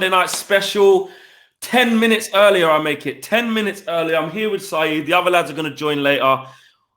night special. 10 minutes earlier, I make it. 10 minutes earlier. I'm here with Saeed. The other lads are going to join later.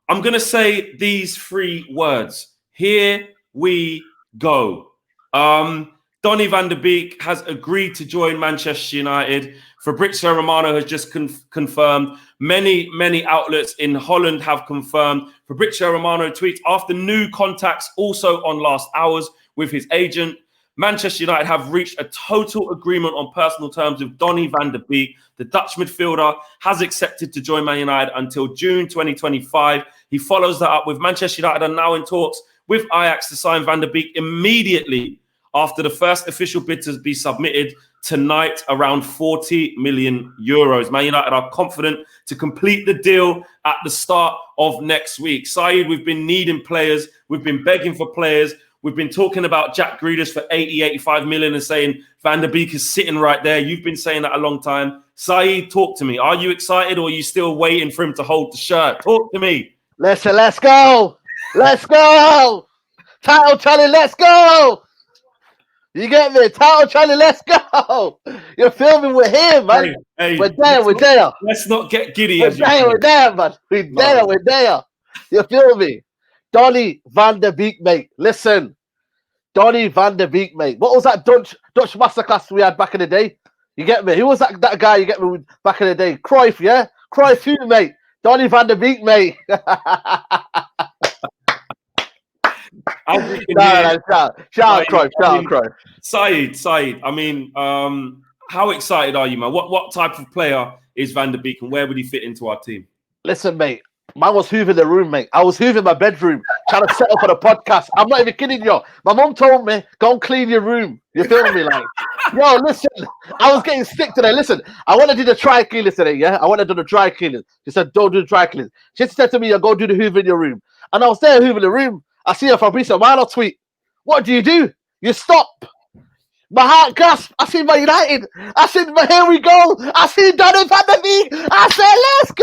I'm going to say these 3 words. Here we go. Donny Van de Beek has agreed to join Manchester United. Fabrizio Romano has just confirmed. Many outlets in Holland have confirmed. Fabrizio Romano tweets after new contacts also on last hours with his agent. Manchester United have reached a total agreement on personal terms with Donny Van de Beek. The Dutch midfielder has accepted to join Man United until June 2025. He follows that up with Manchester United are now in talks with Ajax to sign Van de Beek immediately after the first official bid to be submitted tonight, around 40 million euros. Man United are confident to complete the deal at the start of next week. Saeed, we've been needing players. We've been begging for players. We've been talking about Jack Grealish for 80, 85 million and saying Van de Beek is sitting right there. You've been saying that a long time. Saeed, talk to me. Are you excited or are you still waiting for him to hold the shirt? Talk to me. Listen, let's go. Let's go. Title challenge, let's go. You get me? Title challenge, let's go. You're filming with him, man. Hey, we're there. Let's not get giddy. We're there, man. We're there. You feel me? Donny Van de Beek, mate. Listen. Donny Van de Beek, mate. What was that Dutch masterclass we had back in the day? You get me? Who was that guy you get me back in the day? Cruyff, yeah? Cruyff who, mate? Donny Van de Beek, mate. Shout out Cruyff. Saeed. I mean, how excited are you, man? What type of player is Van de Beek and where would he fit into our team? Listen, mate. Man was hoovering the room, mate. I was hoovering my bedroom, trying to set up for the podcast. I'm not even kidding you. My mom told me, go and clean your room. You feel me? Like, yo, listen, I was getting sick today. Listen, I want to do the dry cleaning today, yeah? I want to do the dry cleaning. She said, don't do the dry cleaning. She said to me, go do the hoover in your room. And I was there hoovering the room. I see a Fabrizio Romano tweet. What do? You stop. My heart gasped. I see Man United. I said, here we go. I see Donny Van de Beek. I said, let's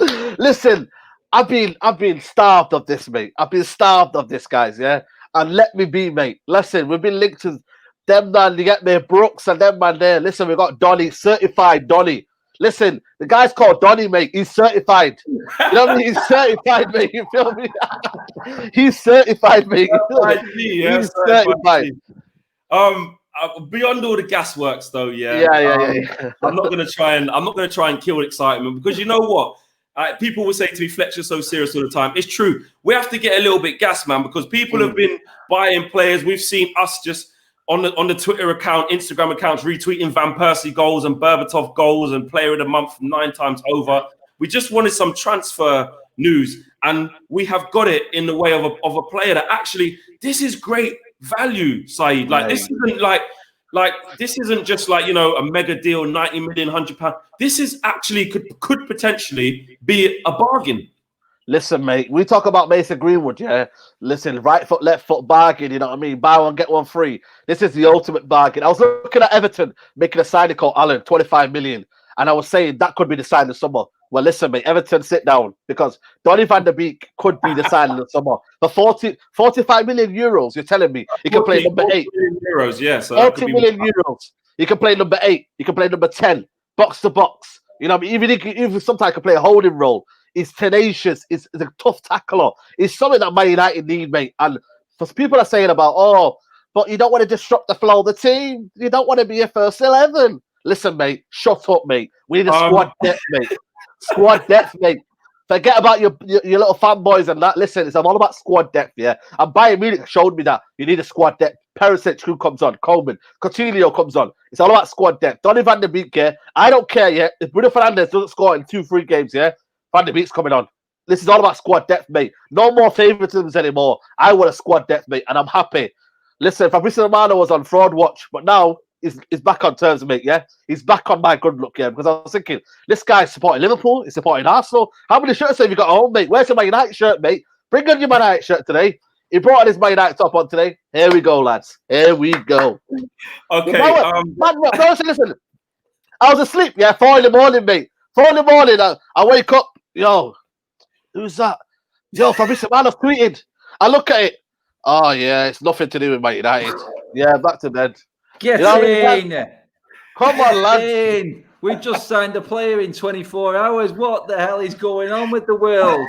go. Listen, I've been starved of this, mate. I've been starved of this, guys, yeah? And let me be, mate. Listen, we've been linked to them, man. You get me, Brooks and them, man, there. Listen, we got Donny, certified Donny. Listen, the guy's called Donny, mate. He's certified. You know what I mean? He's certified, mate. You feel me? He's certified, mate. He's certified. Beyond all the gasworks, though, yeah. I'm not gonna try and kill excitement because you know what? People will say to me, Fletcher's so serious all the time. It's true. We have to get a little bit gas, man, because people have been buying players. We've seen us just on the Twitter account, Instagram accounts, retweeting Van Persie goals and Berbatov goals and player of the month 9 times over. We just wanted some transfer news, and we have got it in the way of a player that actually, this is great value, Saeed. Like, this isn't like this isn't just like, you know, a mega deal, 90 million, £100. This is actually could potentially be a bargain. Listen, mate, we talk about Mason Greenwood, yeah? Listen, right foot, left foot bargain, you know what I mean? Buy one, get one free. This is the ultimate bargain. I was looking at Everton making a signing called Allen, 25 million. And I was saying that could be the sign of summer. Well, listen, mate, Everton, sit down. Because Donny Van de Beek could be the sign of the summer. For 45 million euros, you're telling me he can play number 8. Euros, yeah. So 40 million euros. He can play number 8. He can play number 10. Box to box. You know what I mean? Even sometimes he can play a holding role. He's tenacious. He's a tough tackler. It's something that Man United need, mate. And for people are saying about, but you don't want to disrupt the flow of the team. You don't want to be a first 11. Listen, mate. Shut up, mate. We need a squad depth, mate. Squad depth, mate. Forget about your little fanboys and that. Listen, it's all about squad depth, yeah. And Bayern Munich showed me that you need a squad depth. Perisic, who comes on, Coleman, Coutinho comes on. It's all about squad depth. Donny Van de Beek, yeah. I don't care, yeah. If Bruno Fernandes doesn't score in 2-3 games, yeah, Van de Beek's coming on. This is all about squad depth, mate. No more favoritisms anymore. I want a squad depth, mate, and I'm happy. Listen, Fabrizio Romano was on fraud watch, but now he's back on terms, mate, yeah? He's back on my good luck, yeah, because I was thinking, this guy's supporting Liverpool, he's supporting Arsenal. How many shirts have you got at home, mate? Where's your Man United shirt, mate? Bring on your Man United shirt today. He brought on his Man United top on today. Here we go, lads. Here we go. Okay. Listen, I was asleep, yeah, 4 in the morning, mate. 4 in the morning, I wake up, yo, who's that? Yo, Fabrizio Romano's tweeted. I look at it. Oh yeah, it's nothing to do with Man United. Yeah, back to bed. Get You know what I mean? in. Come on, lads. In. We just signed a player in 24 hours. What the hell is going on with the world?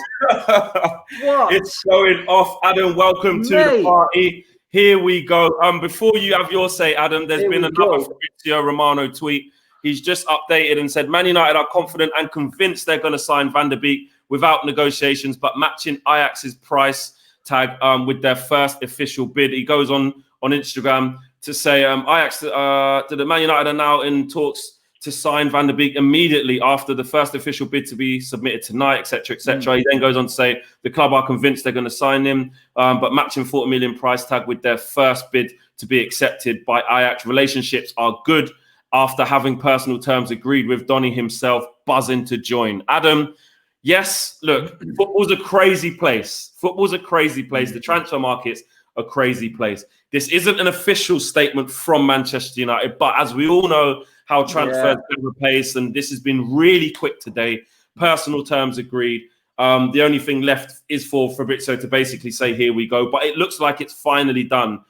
What? It's going off. Adam, welcome to the party. Here we go. Before you have your say, Adam, there's been another Fabrizio Romano tweet. He's just updated and said, Man United are confident and convinced they're going to sign Van de Beek without negotiations, but matching Ajax's price tag with their first official bid. He goes on Instagram to say Ajax, the Man United are now in talks to sign Van de Beek immediately after the first official bid to be submitted tonight, etc., etc. He then goes on to say the club are convinced they're going to sign him, but matching 40 million price tag with their first bid to be accepted by Ajax. Relationships are good after having personal terms agreed with Donny himself buzzing to join. Adam, yes, look, football's a crazy place. Football's a crazy place. The transfer market's a crazy place. This isn't an official statement from Manchester United, but as we all know how transfers go pace, and this has been really quick today. Personal terms agreed. The only thing left is for Fabrizio to basically say, here we go. But it looks like it's finally done.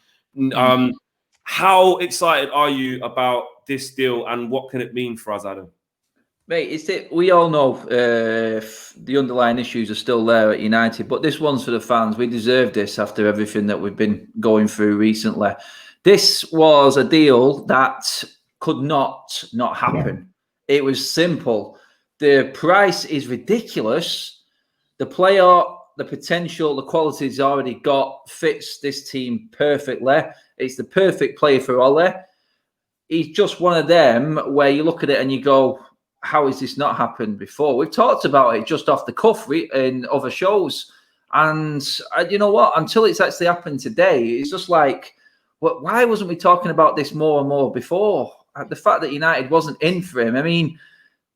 How excited are you about this deal, and what can it mean for us, Adam? Mate, we all know the underlying issues are still there at United, but this one's for the fans. We deserve this after everything that we've been going through recently. This was a deal that could not happen. It was simple. The price is ridiculous. The player, the potential, the quality he's already got fits this team perfectly. It's the perfect player for Ole. He's just one of them where you look at it and you go, how has this not happened before? We've talked about it just off the cuff in other shows. And you know what? Until it's actually happened today, it's just like, well, why wasn't we talking about this more and more before? The fact that United wasn't in for him. I mean,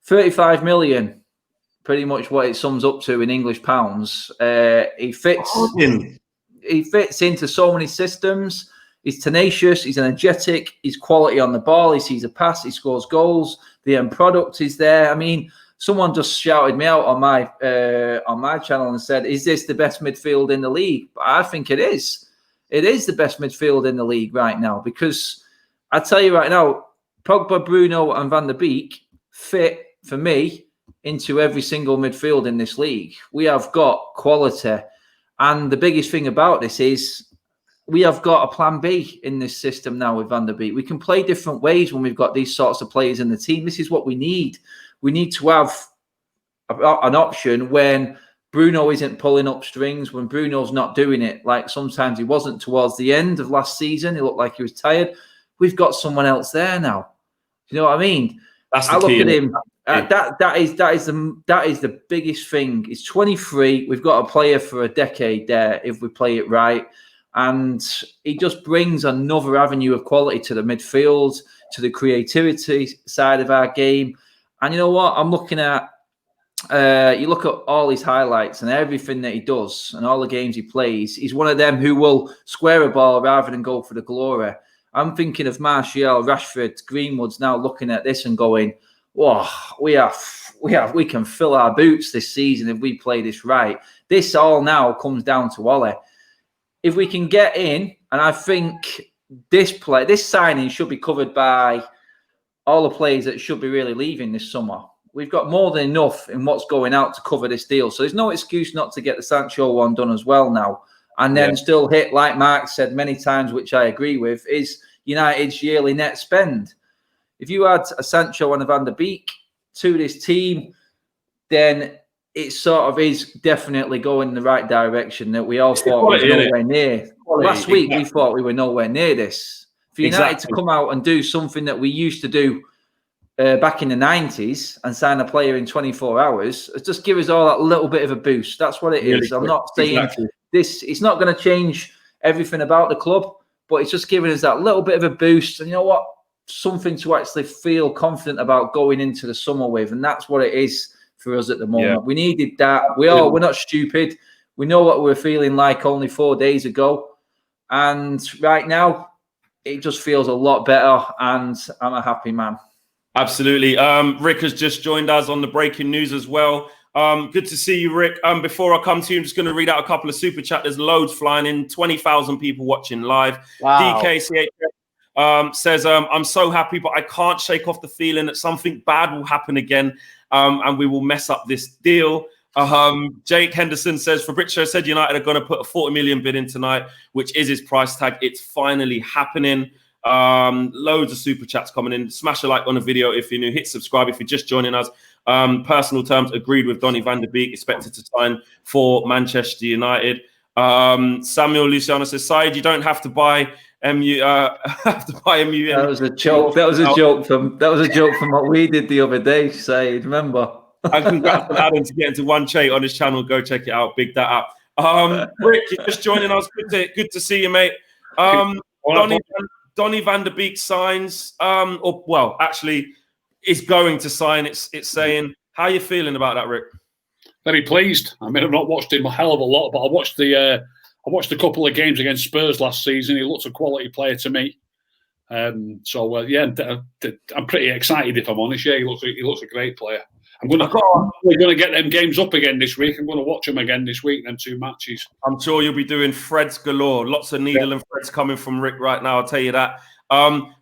35 million, pretty much what it sums up to in English pounds. He fits into so many systems. He's tenacious. He's energetic. He's quality on the ball. He sees a pass. He scores goals. The end product is there. I mean, someone just shouted me out on my channel and said, "Is this the best midfield in the league?" But I think it is. It is the best midfield in the league right now, because I tell you right now, Pogba, Bruno, and Van de Beek fit for me into every single midfield in this league. We have got quality, and the biggest thing about this is we have got a plan B in this system now with Van de Beek. We can play different ways when we've got these sorts of players in the team. This is what we need. We need to have an option when Bruno isn't pulling up strings, when Bruno's not doing it like sometimes he wasn't towards the end of last season. He looked like he was tired. We've got someone else there now. Do you know what I mean? That's the I look key, at him. That is the biggest thing. He's 23. We've got a player for a decade there if we play it right. And he just brings another avenue of quality to the midfield, to the creativity side of our game. And you know what? I'm looking at, you look at all his highlights and everything that he does and all the games he plays. He's one of them who will square a ball rather than go for the glory. I'm thinking of Martial, Rashford, Greenwood's now looking at this and going, "Whoa, we can fill our boots this season if we play this right." This all now comes down to Ole. If we can get in, and I think this signing should be covered by all the players that should be really leaving this summer. We've got more than enough in what's going out to cover this deal. So there's no excuse not to get the Sancho one done as well now. And then still hit, like Mark said many times, which I agree with, is United's yearly net spend. If you add a Sancho and a Van de Beek to this team, then it sort of is definitely going in the right direction that we all thought was nowhere near. Last week, we thought we were nowhere near this. For United to come out and do something that we used to do back in the 90s and sign a player in 24 hours, just give us all that little bit of a boost. That's what it is. I'm not saying this, it's not going to change everything about the club, but it's just giving us that little bit of a boost. And you know what? Something to actually feel confident about going into the summer with. And that's what it is for us at the moment. We needed that. We're not stupid. We know what we were feeling like only 4 days ago. And right now, it just feels a lot better. And I'm a happy man. Absolutely. Rick has just joined us on the breaking news as well. Good to see you, Rick. Before I come to you, I'm just going to read out a couple of super chat. There's loads flying in. 20,000 people watching live. Wow. DKCH says, I'm so happy, but I can't shake off the feeling that something bad will happen again, and we will mess up this deal. Jake Henderson says, Fabrizio said United are going to put a 40 million bid in tonight, which is his price tag. It's finally happening. Loads of super chats coming in. Smash a like on the video if you're new. Hit subscribe if you're just joining us. Personal terms agreed with Donny Van de Beek, expected to sign for Manchester United. Samuel Luciano says, Said, you don't have to buy MU. Have to buy MU. That was a joke. That was a joke from what we did the other day. Said, remember? And congrats on Adam to get into one chat on his channel. Go check it out. Big that up. Rick, you're just joining us. Good to see you, mate. Donny Van de Beek signs, actually is going to sign. It's saying, how are you feeling about that, Rick? Very pleased. I mean, I've not watched him a hell of a lot, but I watched a couple of games against Spurs last season. He looks a quality player to me. I'm pretty excited, if I'm honest. Yeah, he looks a great player. We're going to get them games up again this week. I'm going to watch them again this week, them 2 matches. I'm sure you'll be doing threads galore. Lots of needle and threads coming from Rick right now, I'll tell you that.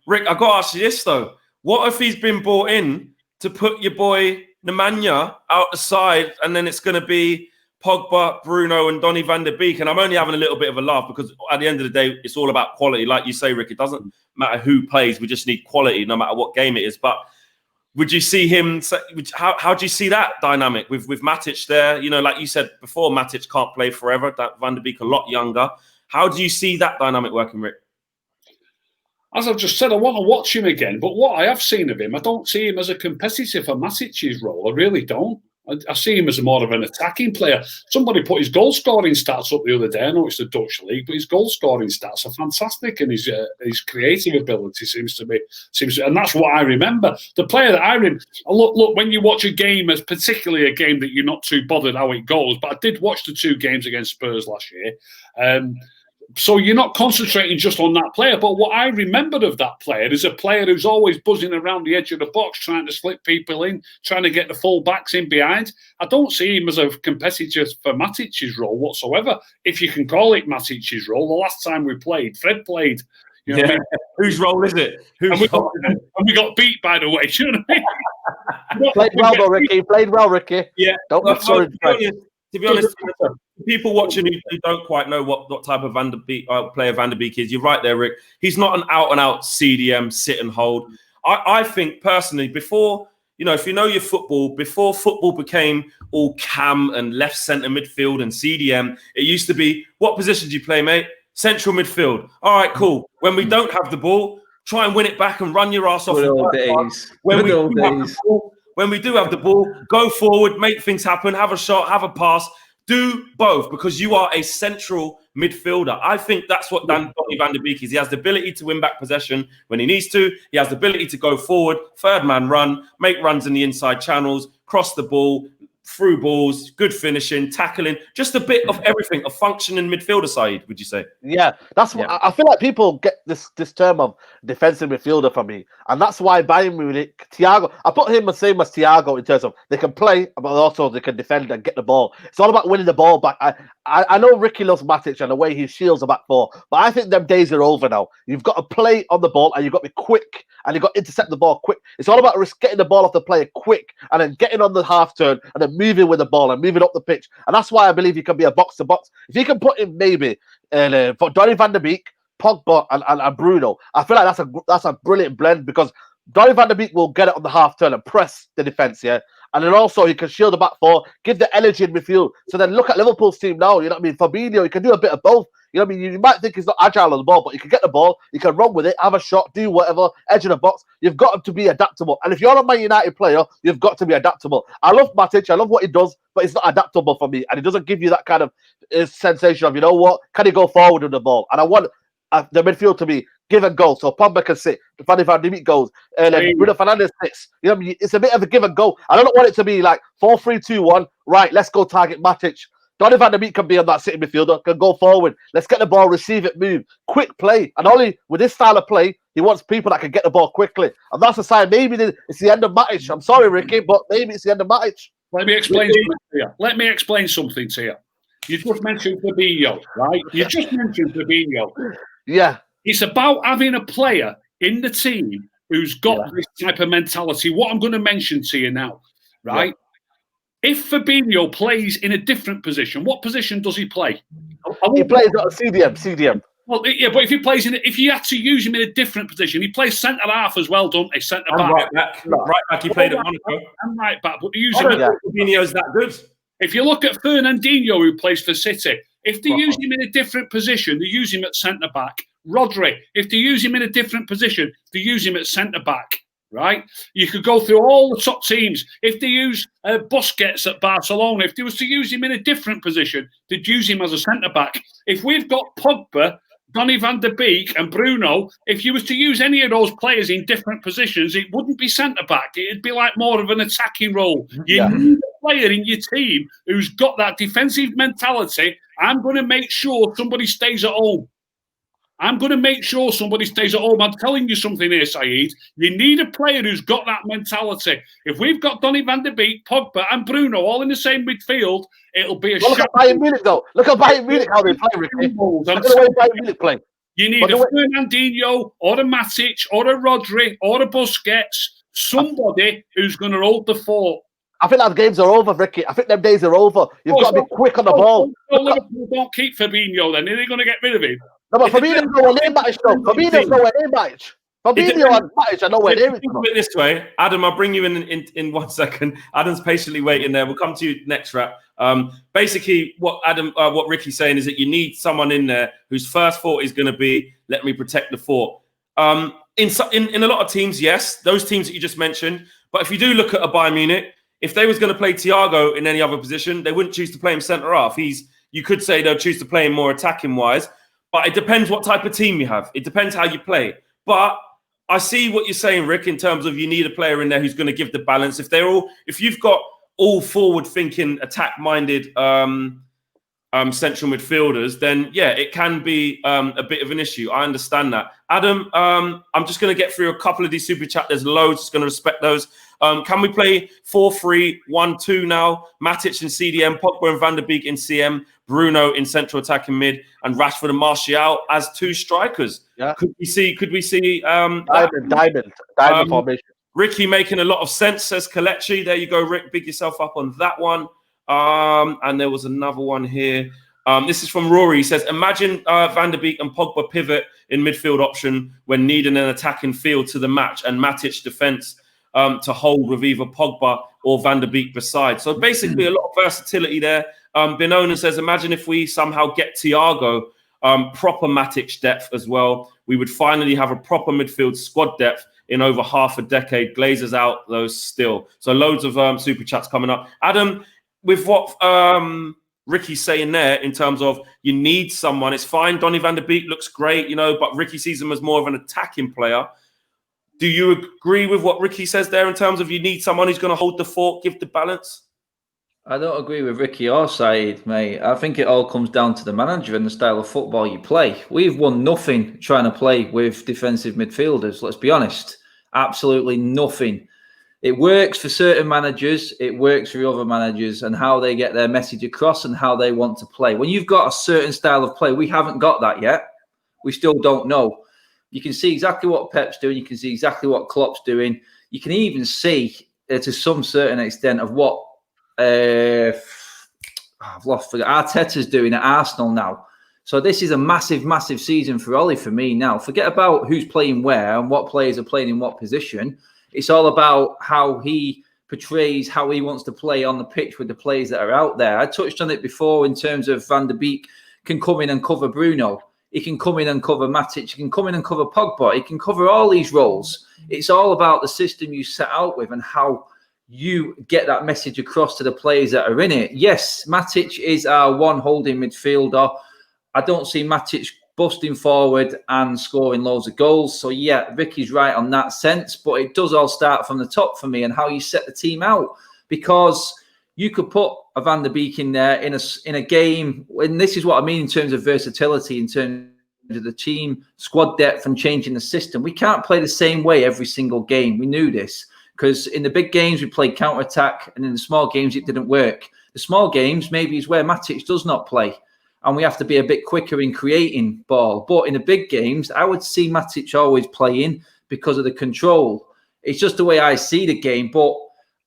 Rick, I've got to ask you this, though. What if he's been brought in to put your boy Nemanja out the side, and then it's going to be Pogba, Bruno, and Donny Van de Beek? And I'm only having a little bit of a laugh because at the end of the day, it's all about quality. Like you say, Rick, it doesn't matter who plays. We just need quality no matter what game it is. But would you see him? How do you see that dynamic with Matic there? You know, like you said before, Matic can't play forever. That Van de Beek a lot younger. How do you see that dynamic working, Rick? As I've just said, I want to watch him again. But what I have seen of him, I don't see him as a competitor for Matic's role. I really don't. I see him as more of an attacking player. Somebody put his goal scoring stats up the other day. I know it's the Dutch league, but his goal scoring stats are fantastic, and his creative ability seems to be, and that's what I remember. The player that I remember. Look, when you watch a game, as particularly a game that you're not too bothered how it goes, but I did watch the 2 games against Spurs last year. So you're not concentrating just on that player. But what I remembered of that player is a player who's always buzzing around the edge of the box, trying to slip people in, trying to get the full backs in behind. I don't see him as a competitor for Matic's role whatsoever, if you can call it Matic's role. The last time we played, Fred played. You know what I mean? Whose role is it? And we got beat, by the way. You know what I mean? Played well, though, Ricky. Played well, Ricky. Yeah. Don't be sorry. To be honest, people watching who don't quite know what type of player Van de Beek is, you're right there, Rick. He's not an out-and-out CDM, sit and hold. I think, personally, before, you know, if you know your football, before football became all cam and left centre midfield and CDM, it used to be, what position do you play, mate? Central midfield. All right, cool. When we don't have the ball, try and win it back and run your ass off. When we do have the ball, go forward, make things happen, have a shot, have a pass. Do both, because you are a central midfielder. I think that's what Donny Van de Beek is. He has the ability to win back possession when he needs to. He has the ability to go forward, third man run, make runs in the inside channels, cross the ball, through balls, good finishing, tackling, just a bit of everything, a functioning midfielder side, would you say? Yeah, that's what I feel like people get this term of defensive midfielder from me. And that's why Bayern Munich, Thiago, I put him the same as Thiago in terms of they can play, but also they can defend and get the ball. It's all about winning the ball back. I know Ricky loves Matic and the way he shields the back four, but I think them days are over now. You've got to play on the ball and you've got to be quick and you've got to intercept the ball quick. It's all about getting the ball off the player quick and then getting on the half turn and then moving with the ball and moving up the pitch. And that's why I believe he can be a box-to-box. If you can put him maybe for Donny Van de Beek, Pogba and Bruno, I feel like that's a brilliant blend, because Donny Van de Beek will get it on the half turn and press the defence, yeah? And then also he can shield the back four, give the energy in midfield. So then look at Liverpool's team now, you know what I mean? Fabinho, he can do a bit of both. You know what I mean? You might think he's not agile on the ball, but he can get the ball, he can run with it, have a shot, do whatever, edge of the box. You've got to be adaptable. And if you're a Man United player, you've got to be adaptable. I love Matic, I love what he does, but it's not adaptable for me. And it doesn't give you that kind of sensation of, you know what, can he go forward with the ball? And I want the midfield to be give and go. So Pogba can sit, Donny Van de Beek goes, Bruno Fernandes sits. You know what I mean? It's a bit of a give and go. I don't want it to be like 4-3-2-1. Right, let's go target Matic. Donny Van de Beek can be on that sitting midfielder, can go forward. Let's get the ball, receive it, move. Quick play. And only with this style of play, he wants people that can get the ball quickly. And that's a sign. Maybe it's the end of Matic. I'm sorry, Ricky, but maybe it's the end of Matic. Let me explain something to you. Let me explain something to you. You just mentioned Fabinho, right? You just mentioned Fabinho. Yeah. It's about having a player in the team who's got this type of mentality. What I'm going to mention to you now, right? Yeah. If Fabinho plays in a different position, what position does he play? He plays at CDM. Well, yeah, but if he plays if you had to use him in a different position, he plays centre half as well, don't he? Centre back. Right back. No. Right back. He played at Monaco. And right back, but use him. Fabinho's that good. If you look at Fernandinho, who plays for City, if they use him in a different position, they use him at centre back. Rodri, if they use him in a different position, they use him at centre back. Right? You could go through all the top teams. If they use Busquets at Barcelona, if they was to use him in a different position, they'd use him as a centre back. If we've got Pogba, Donny Van de Beek and Bruno, if you was to use any of those players in different positions, it wouldn't be centre-back. It'd be like more of an attacking role. You need a player in your team who's got that defensive mentality. I'm going to make sure somebody stays at home. I'm going to make sure somebody stays at home. I'm telling you something here, Saeed. You need a player who's got that mentality. If we've got Donny Van de Beek, Pogba and Bruno all in the same midfield, it'll be a look at Bayern Munich, though. Look at Bayern Munich, how they play, Ricky. Look at the way Bayern Munich play. You need a Fernandinho or a Matic or a Rodri or a Busquets, somebody who's going to hold the fort. I think that games are over, Ricky. I think them days are over. You've got to be quick on the ball. Liverpool don't keep Fabinho then. Are they going to get rid of him? No, but Fabinho's nowhere near Matic, though. Fabinho's nowhere near Matic. Fabinho and Matic are nowhere near. Think of it this way, Adam, I'll bring you in 1 second. Adam's patiently waiting there. We'll come to you next wrap. Basically, what Ricky's saying is that you need someone in there whose first thought is going to be, let me protect the fort. In a lot of teams, yes, those teams that you just mentioned. But if you do look at a Bayern Munich, if they was going to play Thiago in any other position, they wouldn't choose to play him centre half. You could say they'll choose to play him more attacking wise, but it depends what type of team you have. It depends how you play. But I see what you're saying, Rick, in terms of you need a player in there who's going to give the balance. If you've got all forward-thinking, attack-minded central midfielders, then yeah, it can be a bit of an issue. I understand that. Adam, I'm just going to get through a couple of these super chat. There's loads. Just going to respect those. Can we play 4-3-1-2 now? Matic in CDM, Pogba and Van de Beek in CM, Bruno in central attacking mid, and Rashford and Martial as two strikers. Yeah. Could we see diamond formation? Ricky making a lot of sense, says Kalechi. There you go, Rick. Big yourself up on that one. And there was another one here. This is from Rory. He says, imagine Van de Beek and Pogba pivot in midfield option when needing an attacking field to the match and Matic defence to hold with either Pogba or Van de Beek beside. So basically a lot of versatility there. Benona says, imagine if we somehow get Thiago proper Matic depth as well. We would finally have a proper midfield squad depth in over half a decade. Glazers out those still. So loads of super chats coming up. Adam, with what Ricky's saying there in terms of you need someone, it's fine. Donny Van de Beek looks great, but Ricky sees him as more of an attacking player. Do you agree with what Ricky says there in terms of you need someone who's going to hold the fort, give the balance? I don't agree with Ricky or Saeed, mate. I think it all comes down to the manager and the style of football you play. We've won nothing trying to play with defensive midfielders, let's be honest. Absolutely nothing. It works for certain managers, it works for other managers and how they get their message across and how they want to play. When you've got a certain style of play, we haven't got that yet. We still don't know. You can see exactly what Pep's doing. You can see exactly what Klopp's doing. You can even see to some certain extent of what Arteta's doing at Arsenal now. So this is a massive, massive season for Ollie for me now. Forget about who's playing where and what players are playing in what position. It's all about how he portrays how he wants to play on the pitch with the players that are out there. I touched on it before in terms of Van de Beek can come in and cover Bruno. He can come in and cover Matic. He can come in and cover Pogba. He can cover all these roles. It's all about the system you set out with and how you get that message across to the players that are in it. Yes, Matic is our one holding midfielder. I don't see Matic busting forward and scoring loads of goals. So, yeah, Vicky's right on that sense. But it does all start from the top for me and how you set the team out. Because you could put a Van de Beek in there in a game. And this is what I mean in terms of versatility, in terms of the team, squad depth and changing the system. We can't play the same way every single game. We knew this. because in the big games we played counter-attack, and in the small games it didn't work. The small games maybe is where Matic does not play, and we have to be a bit quicker in creating ball. But in the big games, I would see Matic always playing because of the control. It's just the way I see the game, but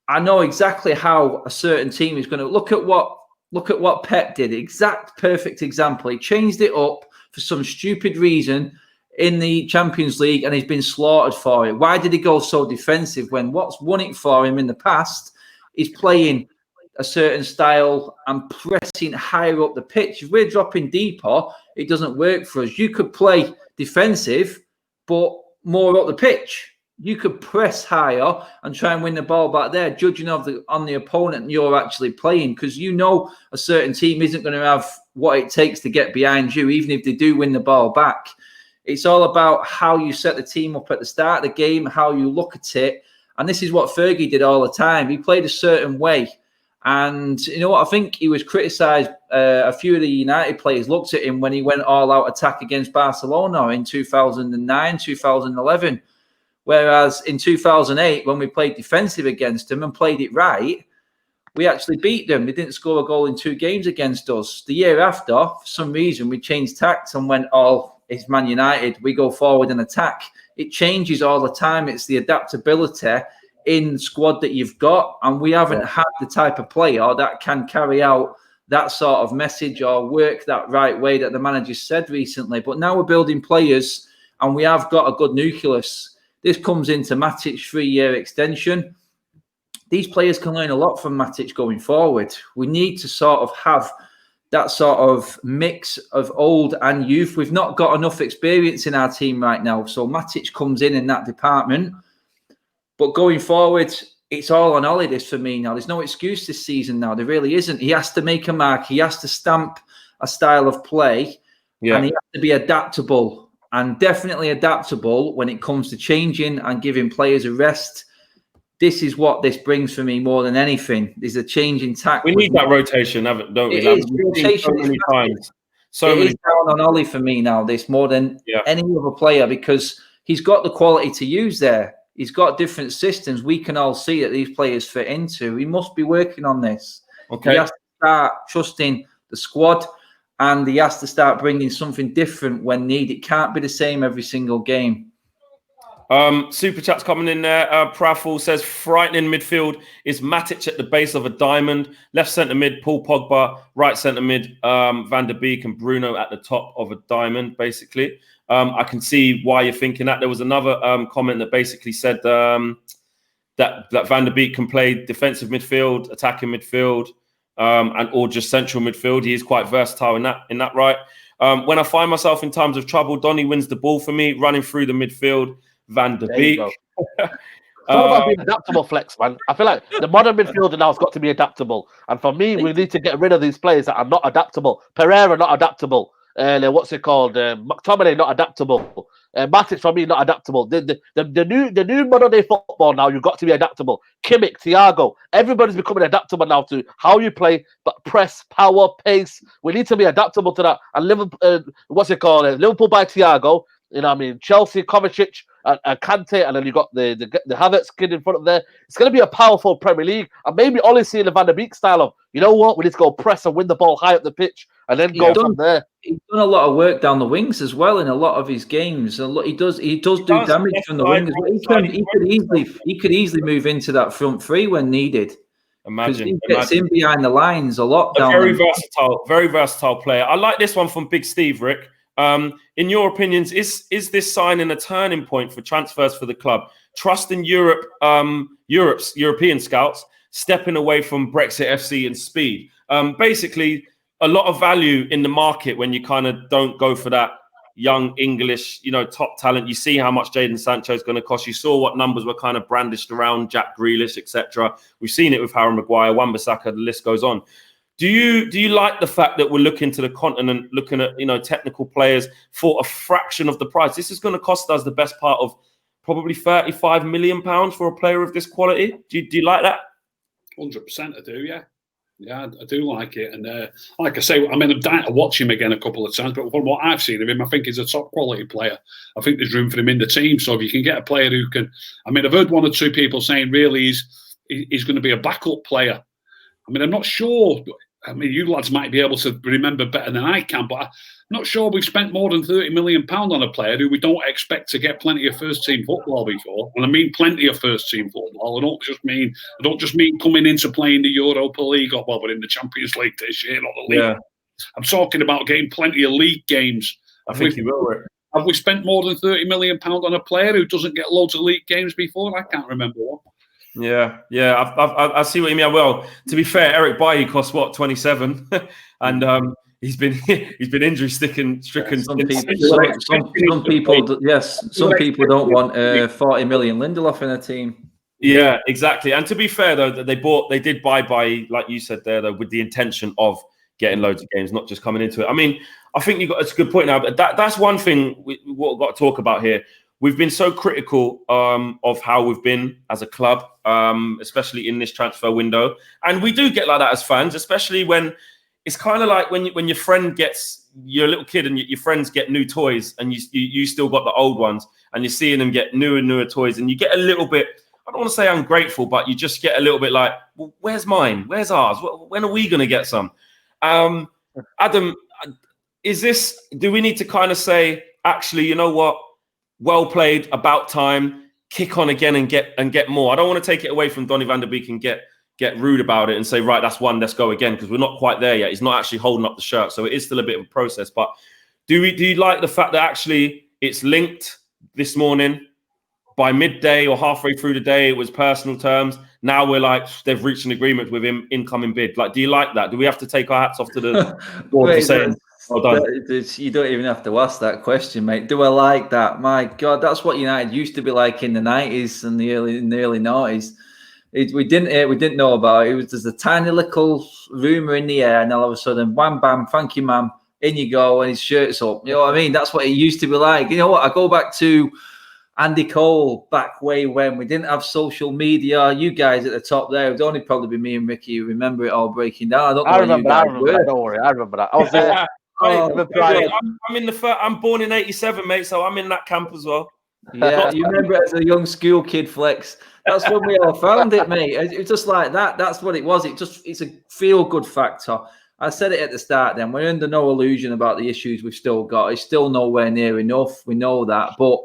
I know exactly how a certain team is going to look at what Pep did. Perfect example. He changed it up for some stupid reason in the Champions League, and he's been slaughtered for it. Why did he go so defensive when what's won it for him in the past is playing a certain style and pressing higher up the pitch? If we're dropping deeper, it doesn't work for us. You could play defensive, but more up the pitch. You could press higher and try and win the ball back there, judging on the opponent you're actually playing, because you know a certain team isn't going to have what it takes to get behind you, even if they do win the ball back. It's all about how you set the team up at the start of the game, how you look at it. And this is what Fergie did all the time. He played a certain way. And you know what? I think he was criticised. A few of the United players looked at him when he went all-out attack against Barcelona in 2009, 2011. Whereas in 2008, when we played defensive against them and played it right, we actually beat them. They didn't score a goal in 2 games against us. The year after, for some reason, we changed tactics and went, it's Man United. We go forward and attack. It changes all the time. It's the adaptability in the squad that you've got. And we haven't had the type of player that can carry out that sort of message or work that right way that the manager said recently. But now we're building players and we have got a good nucleus. This comes into Matic's 3-year extension. These players can learn a lot from Matic going forward. We need to sort of have that sort of mix of old and youth. We've not got enough experience in our team right now. So Matic comes in that department. But going forward, it's all on holidays for me now. There's no excuse this season now. There really isn't. He has to make a mark. He has to stamp a style of play. Yeah. And he has to be adaptable. And definitely adaptable when it comes to changing and giving players a rest. This is what this brings for me more than anything. There's a change in tact. We need that rotation, don't we? It is. Rotation so many times. It is down on Ollie for me now, this more than any other player, because he's got the quality to use there. He's got different systems we can all see that these players fit into. He must be working on this. Okay. He has to start trusting the squad. And he has to start bringing something different when needed. It can't be the same every single game. Super chat's coming in there. Praffle says, frightening midfield is Matic at the base of a diamond. Left centre mid, Paul Pogba. Right centre mid, Van de Beek and Bruno at the top of a diamond, basically. I can see why you're thinking that. There was another comment that basically said that Van de Beek can play defensive midfield, attacking midfield, and or just central midfield. He is quite versatile in that right. When I find myself in times of trouble, Donny wins the ball for me, running through the midfield. Van de Beek. It's all about being adaptable, Flex, man. I feel like the modern midfielder now has got to be adaptable. And for me, we need to get rid of these players that are not adaptable. Pereira, not adaptable. What's it called? McTominay, not adaptable. Matic, for me, not adaptable. The new modern day football now, you've got to be adaptable. Kimmich, Thiago, everybody's becoming adaptable now to how you play, but press, power, pace. We need to be adaptable to that. And Liverpool, Liverpool by Thiago. You know what I mean? Chelsea, Kovacic, and Kante, and then you got the Havertz kid in front of there. It's going to be a powerful Premier League. And maybe Ollie seeing the Van de Beek style of, you know what, we need to go press and win the ball high up the pitch and then go from there. He's done a lot of work down the wings as well in a lot of his games. He does do damage from the wings. He could easily move into that front three when needed. Imagine he gets in behind the lines a lot. Very versatile player. I like this one from Big Steve, Rick. In your opinions, is this signing a turning point for transfers for the club? Trust in Europe's European scouts, stepping away from Brexit FC and speed. Basically, a lot of value in the market when you kind of don't go for that young English, top talent. You see how much Jadon Sancho is going to cost. You saw what numbers were kind of brandished around Jack Grealish, etc. We've seen it with Harry Maguire, Wan-Bissaka, the list goes on. Do you like the fact that we're looking to the continent, looking at technical players for a fraction of the price? This is going to cost us the best part of probably £35 million for a player of this quality. Do you like that? 100% I do, yeah. Yeah, I do like it. And like I say, I mean, I'm dying to watch him again a couple of times, but from what I've seen of him, I think he's a top quality player. I think there's room for him in the team. So if you can get a player who can, I mean, I've heard one or two people saying really he's going to be a backup player. I mean, I'm not sure. I mean, you lads might be able to remember better than I can, but I'm not sure we've spent more than £30 million on a player who we don't expect to get plenty of first-team football before. And I mean plenty of first-team football. I don't just mean coming into playing the Europa League or we're in the Champions League this year, not the league. Yeah. I'm talking about getting plenty of league games. I think you will. Have we spent more than £30 million on a player who doesn't get loads of league games before? I can't remember one. Yeah. I see what you mean. Well, to be fair, Eric Bailly costs what, 27, and he's been injury stricken. Some people don't want 40 million Lindelof in a team. Yeah, exactly. And to be fair, though, they did buy Bailly, like you said there, though, with the intention of getting loads of games, not just coming into it. I mean, I think it's a good point now. But that's one thing what we've got to talk about here. We've been so critical of how we've been as a club, especially in this transfer window. And we do get like that as fans, especially when it's kind of like when your friend gets, you're a little kid and your friends get new toys and you still got the old ones and you're seeing them get newer and newer toys and you get a little bit, I don't want to say ungrateful, but you just get a little bit like, well, where's mine? Where's ours? When are we going to get some? Adam, do we need to kind of say, actually, you know what? Well played, about time, kick on again and get more. I don't want to take it away from Donny Van de Beek and get rude about it and say, right, that's one, let's go again, because we're not quite there yet. He's not actually holding up the shirt, so it is still a bit of a process. But do you like the fact that actually it's linked this morning by midday or halfway through the day? It was personal terms. Now we're like, they've reached an agreement with him, incoming bid. Like, do you like that? Do we have to take our hats off to the board for saying, well done? You don't even have to ask that question, mate. Do I like that? My God, that's what United used to be like in the 90s and the early 90s. We didn't know about it. There's a tiny little rumour in the air, and all of a sudden, wham, bam, thank you, ma'am, in you go, and his shirt's up. You know what I mean? That's what it used to be like. You know what? I go back to Andy Cole back way when we didn't have social media. You guys at the top there, it would only probably be me and Ricky who remember it all breaking down. I remember that. Don't worry, I remember that. I was there. I'm born in '87, mate, so I'm in that camp as well. Yeah, you remember it as a young school kid, Flex. That's when we all found it, mate. It's just like that. That's what it was. It's a feel-good factor. I said it at the start then. We're under no illusion about the issues we've still got. It's still nowhere near enough. We know that. But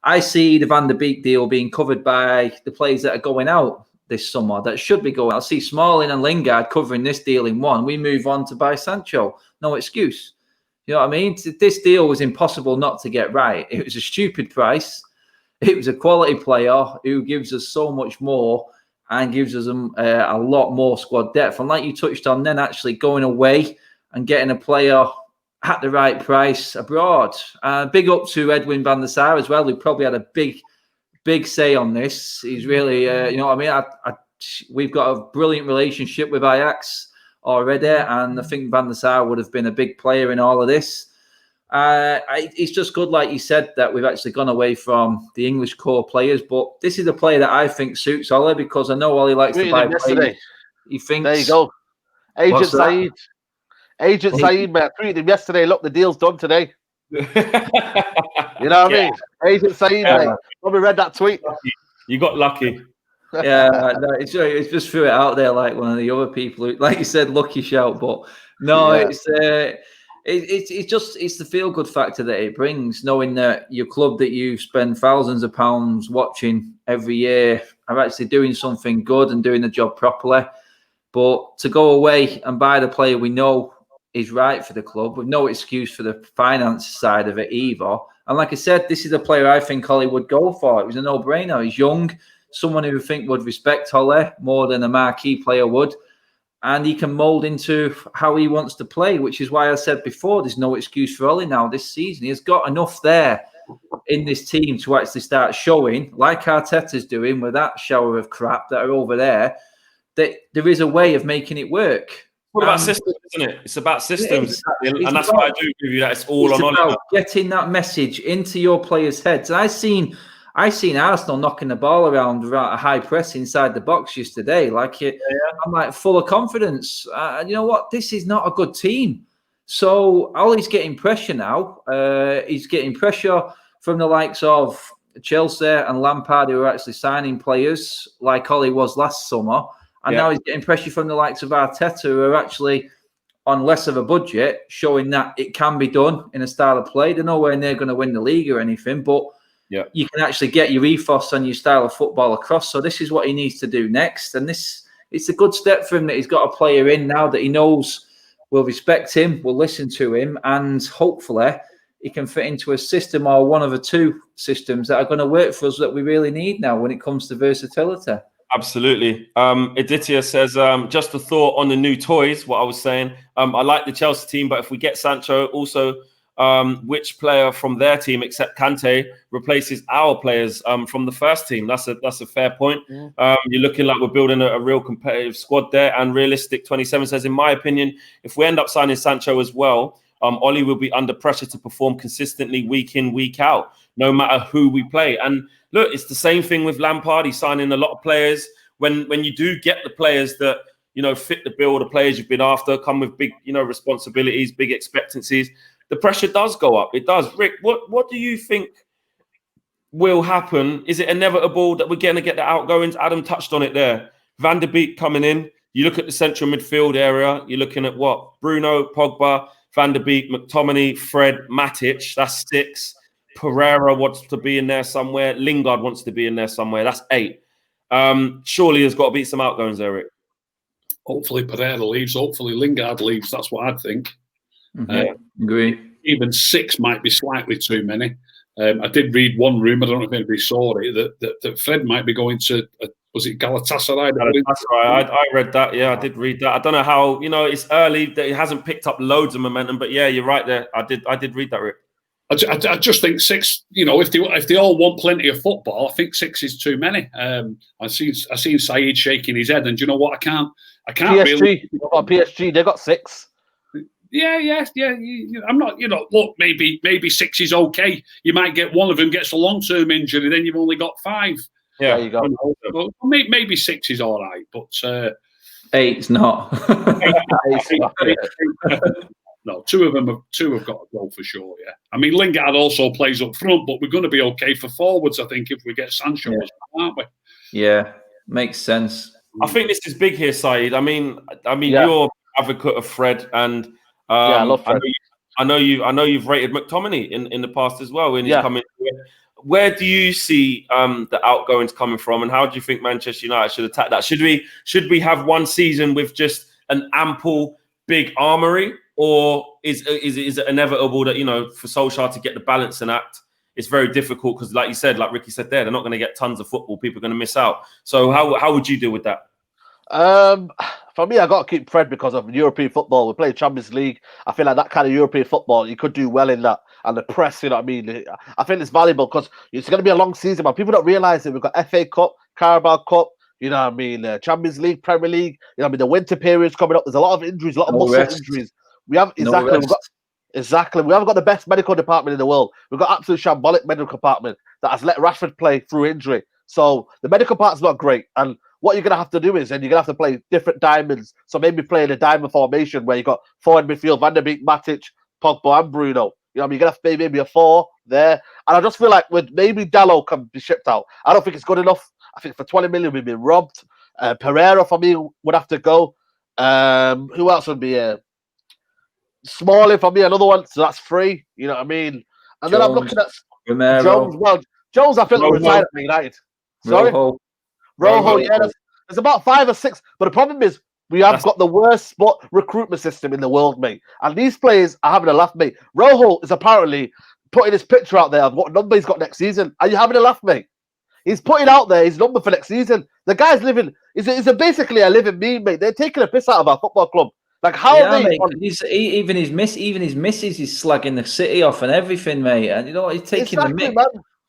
I see the Van de Beek deal being covered by the players that are going out this summer that should be going. I see Smalling and Lingard covering this deal in one. We move on to buy Sancho. No excuse. You know what I mean? This deal was impossible not to get right. It was a stupid price. It was a quality player who gives us so much more and gives us a lot more squad depth. And like you touched on then, actually going away and getting a player at the right price abroad. Big up to Edwin van der Sar as well, who probably had a big say on this. He's really, you know what I mean? We've got a brilliant relationship with Ajax already, and I think Van der Sar would have been a big player in all of this. It's just good, like you said, that we've actually gone away from the English core players. But this is a player that I think suits Ollie, because I know Ollie likes to buy players. He thinks, there you go. Agent Saeed. Agent Saeed, man. I tweeted him yesterday. Look, the deal's done today. You know what I mean? Agent Saeed, mate. Probably read that tweet. You got lucky. Yeah, no, it's just threw it out there like one of the other people who, like you said, lucky shout. But no, it's the feel good factor that it brings, knowing that your club that you spend thousands of pounds watching every year are actually doing something good and doing the job properly. But to go away and buy the player we know is right for the club, with no excuse for the finance side of it either. And like I said, this is a player I think Ollie would go for. It was a no-brainer. He's young, someone who I think would respect Ollie more than a marquee player would. And he can mould into how he wants to play, which is why I said before, there's no excuse for Ollie now this season. He has got enough there in this team to actually start showing, like Arteta's doing with that shower of crap that are over there, that there is a way of making it work. It's about systems, isn't it? It's about systems. And that's why I do agree with you that it's all on Ollie. Getting that message into your players' heads. And I've seen I seen Arsenal knocking the ball around a high press inside the box yesterday. I'm like full of confidence. You know what? This is not a good team. So Ollie's getting pressure now. He's getting pressure from the likes of Chelsea and Lampard, who are actually signing players like Ollie was last summer. And now he's getting pressure from the likes of Arteta, who are actually on less of a budget, showing that it can be done in a style of play. They're nowhere near going to win the league or anything, but you can actually get your ethos and your style of football across. So this is what he needs to do next. And it's a good step for him that he's got a player in now that he knows will respect him, will listen to him, and hopefully he can fit into a system or one of the two systems that are going to work for us that we really need now when it comes to versatility. Absolutely. Aditya says, just a thought on the new toys, what I was saying. I like the Chelsea team, but if we get Sancho, also which player from their team, except Kante, replaces our players from the first team? That's a fair point. You're looking like we're building a real competitive squad there. And Realistic 27 says, in my opinion, if we end up signing Sancho as well, Ollie will be under pressure to perform consistently week in, week out, no matter who we play. And look, it's the same thing with Lampard. He's signing a lot of players. When you do get the players that, fit the bill, the players you've been after, come with big, responsibilities, big expectancies, the pressure does go up. It does. Rick, what do you think will happen? Is it inevitable that we're going to get the outgoings? Adam touched on it there. Van de Beek coming in. You look at the central midfield area. You're looking at what? Bruno, Pogba, Van de Beek, McTominay, Fred, Matic. That's 6. Pereira wants to be in there somewhere. Lingard wants to be in there somewhere. That's 8. Surely there's got to be some outgoings there, Rick. Hopefully Pereira leaves. Hopefully Lingard leaves. That's what I'd think. Agree. Even 6 might be slightly too many. I did read one rumour, I don't know if anybody saw it, that Fred might be going to, was it Galatasaray? Galatasaray. I read that. Yeah, I did read that. I don't know how, it's early, that it hasn't picked up loads of momentum, but yeah, you're right there. I did read that, Rick. I just think 6, if they all want plenty of football, I think 6 is too many. I seen Saeed shaking his head, and do you know what? I can't PSG, really. PSG, they got 6. Yeah. I'm not, look, maybe 6 is okay. You might get one of them gets a long-term injury, then you've only got 5. Yeah, there you go. Well, maybe 6 is all right, but 8's not. No, 2 of them have got to go for sure. Yeah, I mean Lingard also plays up front, but we're going to be okay for forwards. I think if we get Sancho, aren't we? Yeah, makes sense. I think this is big here, Saeed. I mean, you're advocate of Fred, and I love Fred. I know you've rated McTominay in the past as well when he's coming. Where do you see the outgoings coming from, and how do you think Manchester United should attack that? Should we have one season with just an ample big armory, or is it inevitable that for Solskjaer to get the balancing act? It's very difficult because, like you said, like Ricky said there, they're not going to get tons of football. People are going to miss out. So how would you deal with that? For me, I got to keep Fred because of European football. We play Champions League. I feel like that kind of European football, you could do well in that. And the press, I mean? I think it's valuable because it's going to be a long season, but people don't realise it. We've got FA Cup, Carabao Cup, Champions League, Premier League. The winter period's coming up. There's a lot of injuries, a lot of muscle injuries. We have we haven't got the best medical department in the world. We've got absolute shambolic medical department that has let Rashford play through injury. So the medical part's not great. And what you're going to have to do is, then you're going to have to play different diamonds. So maybe play in a diamond formation where you got 4 in midfield, Van de Beek, Matic, Pogba, and Bruno. You're going to have to play maybe a 4 there. And I just feel like maybe Dallo can be shipped out. I don't think it's good enough. I think for 20 million we've been robbed. Pereira for me would have to go. Who else would be here? Smalling for me, another one. So that's 3. You know what I mean? And then I'm looking at Romero. Jones. Well, Jones, I think, will retire at United. Sorry? Rojo, yeah. There's about 5 or 6. But the problem is, we have got the worst spot recruitment system in the world, mate. And these players are having a laugh, mate. Rojo is apparently putting his picture out there of what number he's got next season. Are you having a laugh, mate? He's putting out there his number for next season. The guy's living, it's basically a living meme, mate. They're taking a piss out of our football club. Like, how are they? Mate, even his missus is slagging the city off and everything, mate. And he's taking the mick.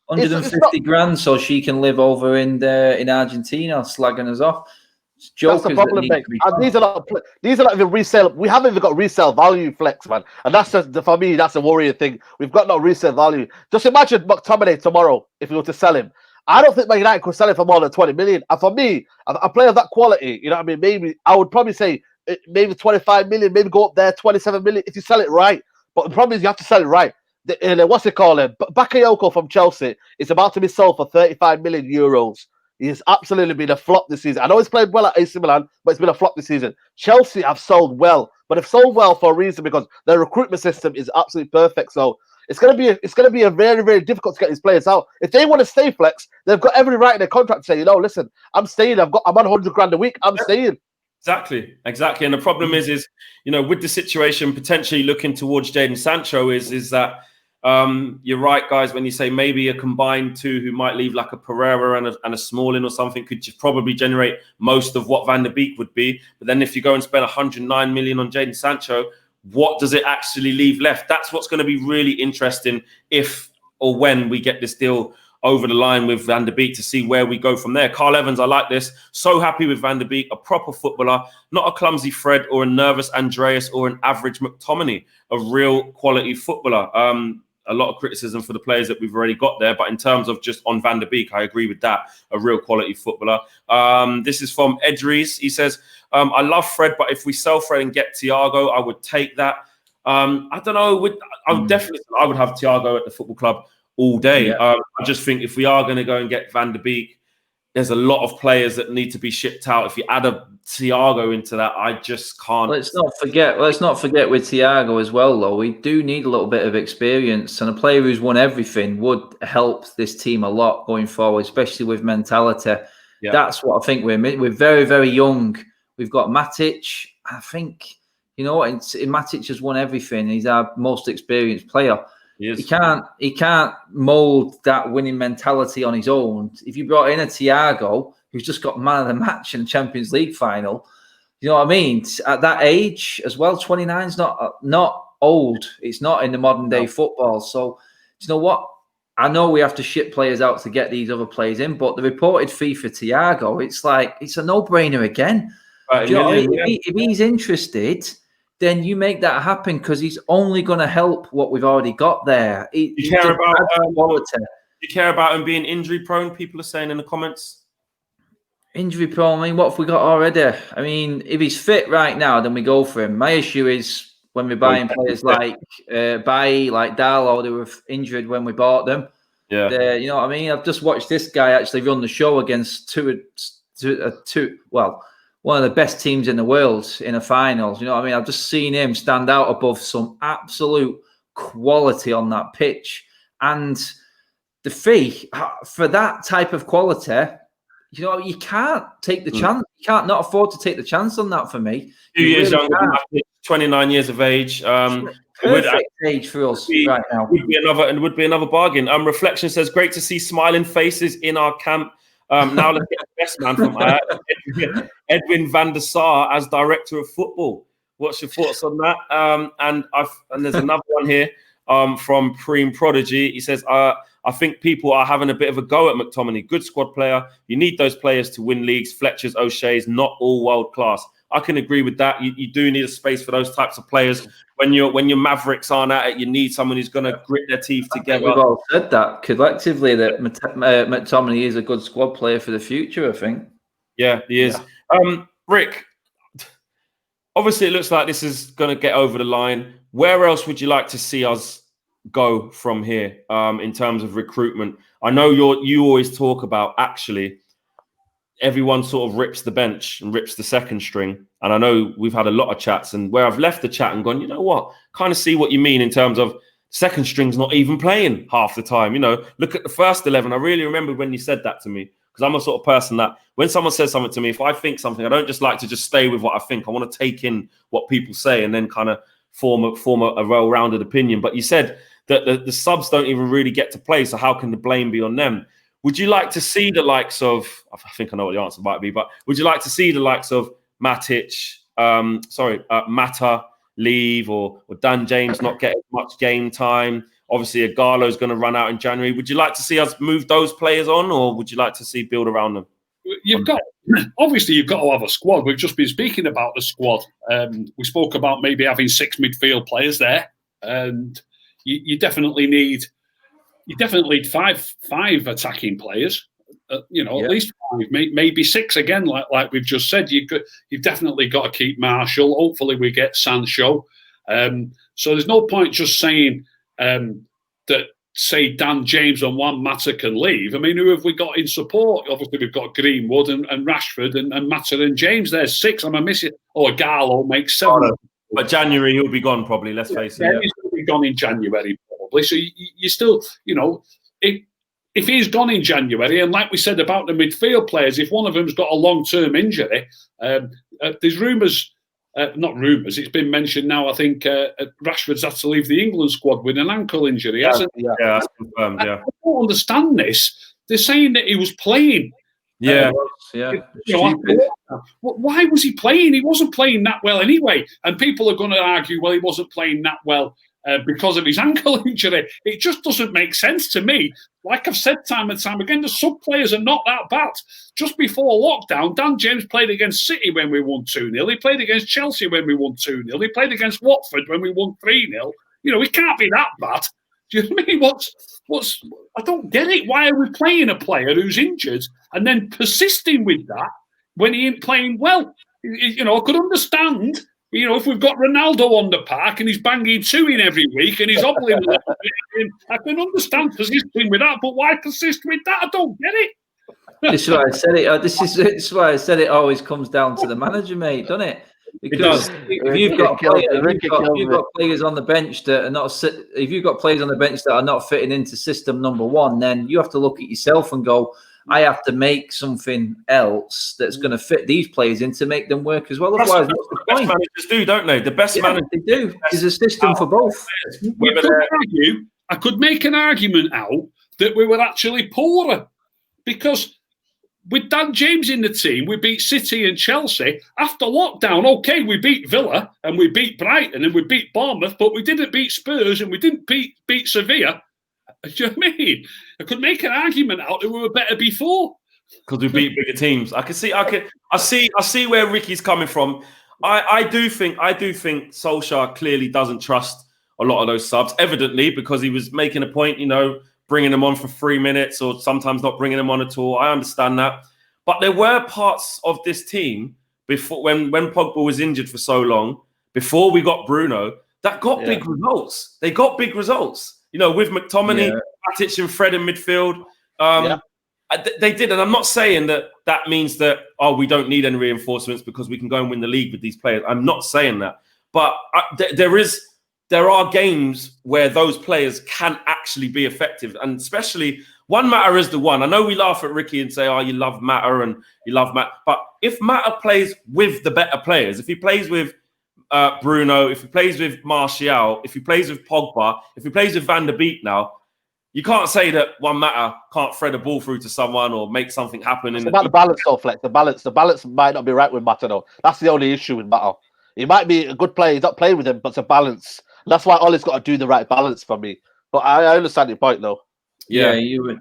150 grand so she can live over in Argentina, slagging us off. That's the problem, mate. And these are not even resale. We haven't even got resale value, Flex, man. And that's just, for me, that's a worrying thing. We've got no resale value. Just imagine McTominay tomorrow if we were to sell him. I don't think Man United could sell him for more than 20 million. And for me, a player of that quality, you know what I mean? Maybe I would probably say maybe 25 million, maybe go up there, 27 million if you sell it right. But the problem is you have to sell it right. What's it called? Bakayoko from Chelsea is about to be sold for 35 million euros. He's absolutely been a flop this season. I know he's played well at AC Milan, but it's been a flop this season. Chelsea have sold well, but they've sold well for a reason because their recruitment system is absolutely perfect. So it's gonna be a very, very difficult to get these players out. If they want to stay, Flex, they've got every right in their contract to say, listen, I'm staying. I'm on 100 grand a week. I'm staying. Exactly. And the problem is with the situation potentially looking towards Jadon Sancho is that you're right, guys, when you say maybe a combined two who might leave like a Pereira and a Smalling or something could just probably generate most of what Van de Beek would be. But then if you go and spend 109 million on Jadon Sancho, what does it actually leave left? That's what's going to be really interesting if or when we get this deal over the line with Van de Beek to see where we go from there. Carl Evans, I like this. So happy with Van de Beek, a proper footballer, not a clumsy Fred or a nervous Andreas or an average McTominay, a real quality footballer. A lot of criticism for the players that we've already got there, but in terms of just on Van de Beek, I agree with that. A real quality footballer. This is from Edries. He says, I love Fred, but if we sell Fred and get Thiago, I would take that. I don't know. I would have Thiago at the football club all day. Yeah. I just think if we are going to go and get Van de Beek, there's a lot of players that need to be shipped out. If you add a Thiago into that, I just can't. Let's not forget with Thiago as well, though. We do need a little bit of experience, and a player who's won everything would help this team a lot going forward, especially with mentality. Yeah. That's what I think we're very, very young. We've got Matic. I think Matic has won everything. He's our most experienced player. He can't mold that winning mentality on his own. If you brought in a Thiago who's just got man of the match in the Champions League final, you know what I mean? At that age as well, 29 is not old. It's not in the modern day football. So you know what? I know we have to ship players out to get these other players in, but the reported fee for Thiago, it's a no-brainer again. Right, do you know what I mean? If he's interested, then you make that happen because he's only going to help what we've already got there. You care about him being injury prone? People are saying in the comments. Injury prone. I mean, what have we got already? I mean, if he's fit right now, then we go for him. My issue is when we're buying players like Darlow, they were injured when we bought them. Yeah, you know what I mean. I've just watched this guy actually run the show against one of the best teams in the world in a finals. You know what I mean? I've just seen him stand out above some absolute quality on that pitch. And the fee for that type of quality, you can't take the chance. You can't not afford to take the chance on that for me. 2 years younger, 29 years of age. Perfect age for us right now. Would be another bargain. Reflection says, great to see smiling faces in our camp. Now let's get the best man from Edwin van der Sar as director of football. What's your thoughts on that? And there's another one here from Preem Prodigy. He says, I think people are having a bit of a go at McTominay. Good squad player. You need those players to win leagues. Fletcher's, O'Shea's, not all world class. I can agree with that. You do need a space for those types of players. When your Mavericks aren't at it, you need someone who's going to grit their teeth together. We've all said that collectively that McTominay is a good squad player for the future, I think. Yeah, he is. Yeah. Rick, obviously it looks like this is going to get over the line. Where else would you like to see us go from here in terms of recruitment? I know you always talk about actually everyone sort of rips the bench and rips the second string. And I know we've had a lot of chats, and where I've left the chat and gone, you know what, kind of see what you mean in terms of second string's not even playing half the time. Look at the first 11. I really remember when you said that to me, because I'm a sort of person that when someone says something to me, if I think something, I don't just like to just stay with what I think. I want to take in what people say and then kind of form a well-rounded opinion. But you said that the subs don't even really get to play, so how can the blame be on them? Would you like to see the likes of, I think I know what the answer might be, but would you like to see the likes of Matic, Mata leave or Dan James not get as much game time? Obviously, Igalo's going to run out in January. Would you like to see us move those players on, or would you like to see build around them? you've got obviously you've got to have a squad. We've just been speaking about the squad. We spoke about maybe having 6 midfield players there, and you definitely need five attacking players. At least 5, maybe 6 again. Like we've just said, you've definitely got to keep Marshall. Hopefully, we get Sancho. So there's no point just saying that. Say Dan James and Juan Mata can leave. I mean, who have we got in support? Obviously, we've got Greenwood and Rashford and Mata and James. There's 6. Am I missing? Garlo makes 7. But January he'll be gone probably. Let's face it. He's going to be gone in January probably. So you still, if he's gone in January, and like we said about the midfield players, if one of them's got a long-term injury, there's rumours. Not rumours. It's been mentioned now. I think Rashford's had to leave the England squad with an ankle injury, hasn't he? Yeah, that's confirmed. Yeah. I don't understand this. They're saying that he was playing. Yeah, Why was he playing? He wasn't playing that well anyway. And people are going to argue, well, he wasn't playing that well because of his ankle injury. It just doesn't make sense to me. Like I've said time and time again, the sub-players are not that bad. Just before lockdown, Dan James played against City when we won 2-0. He played against Chelsea when we won 2-0. He played against Watford when we won 3-0. He can't be that bad. Do you know what I mean? I don't get it. Why are we playing a player who's injured and then persisting with that when he ain't playing well? I could understand, if we've got Ronaldo on the park and he's banging 2 in every week and he's hobbling a little bit, I can understand persisting with that, but why persist with that? I don't get it. This is why I said it. This is why I said it always comes down to the manager, mate, doesn't it? Because if you've got players on the bench that are not, if you've got players on the bench that are not fitting into system number 1, then you have to look at yourself and go, I have to make something else that's going to fit these players in to make them work as well. Otherwise, what's the point? Best managers do, don't they? The best managers they do. There's a system for both. I could make an argument out that we were actually poorer because with Dan James in the team, we beat City and Chelsea. After lockdown, okay, we beat Villa and we beat Brighton and we beat Bournemouth, but we didn't beat Spurs and we didn't beat Sevilla. Do you know what I mean? I could make an argument out that we were better before because we beat bigger teams. I see where Ricky's coming from. I do think Solskjaer clearly doesn't trust a lot of those subs, evidently, because he was making a point, bringing them on for 3 minutes or sometimes not bringing them on at all. I understand that, but there were parts of this team before when Pogba was injured for so long, before we got Bruno, that got big results. They got big results. With McTominay, Matic and Fred in midfield. They did. And I'm not saying that means that, we don't need any reinforcements because we can go and win the league with these players. I'm not saying that. But there are games where those players can actually be effective. And especially Juan Mata is the one. I know we laugh at Ricky and say, you love Mata and you love Mata. But if Mata plays with the better players, if he plays with Bruno, if he plays with Martial, if he plays with Pogba, if he plays with Van de Beek now, you can't say that Juan Mata can't thread a ball through to someone or make something happen. It's about the balance, though, Flex. The balance might not be right with Mata, though. That's the only issue with Mata. He might be a good player. He's not playing with him, but it's a balance. That's why Ollie's got to do the right balance for me. But I understand your point, though. Yeah, you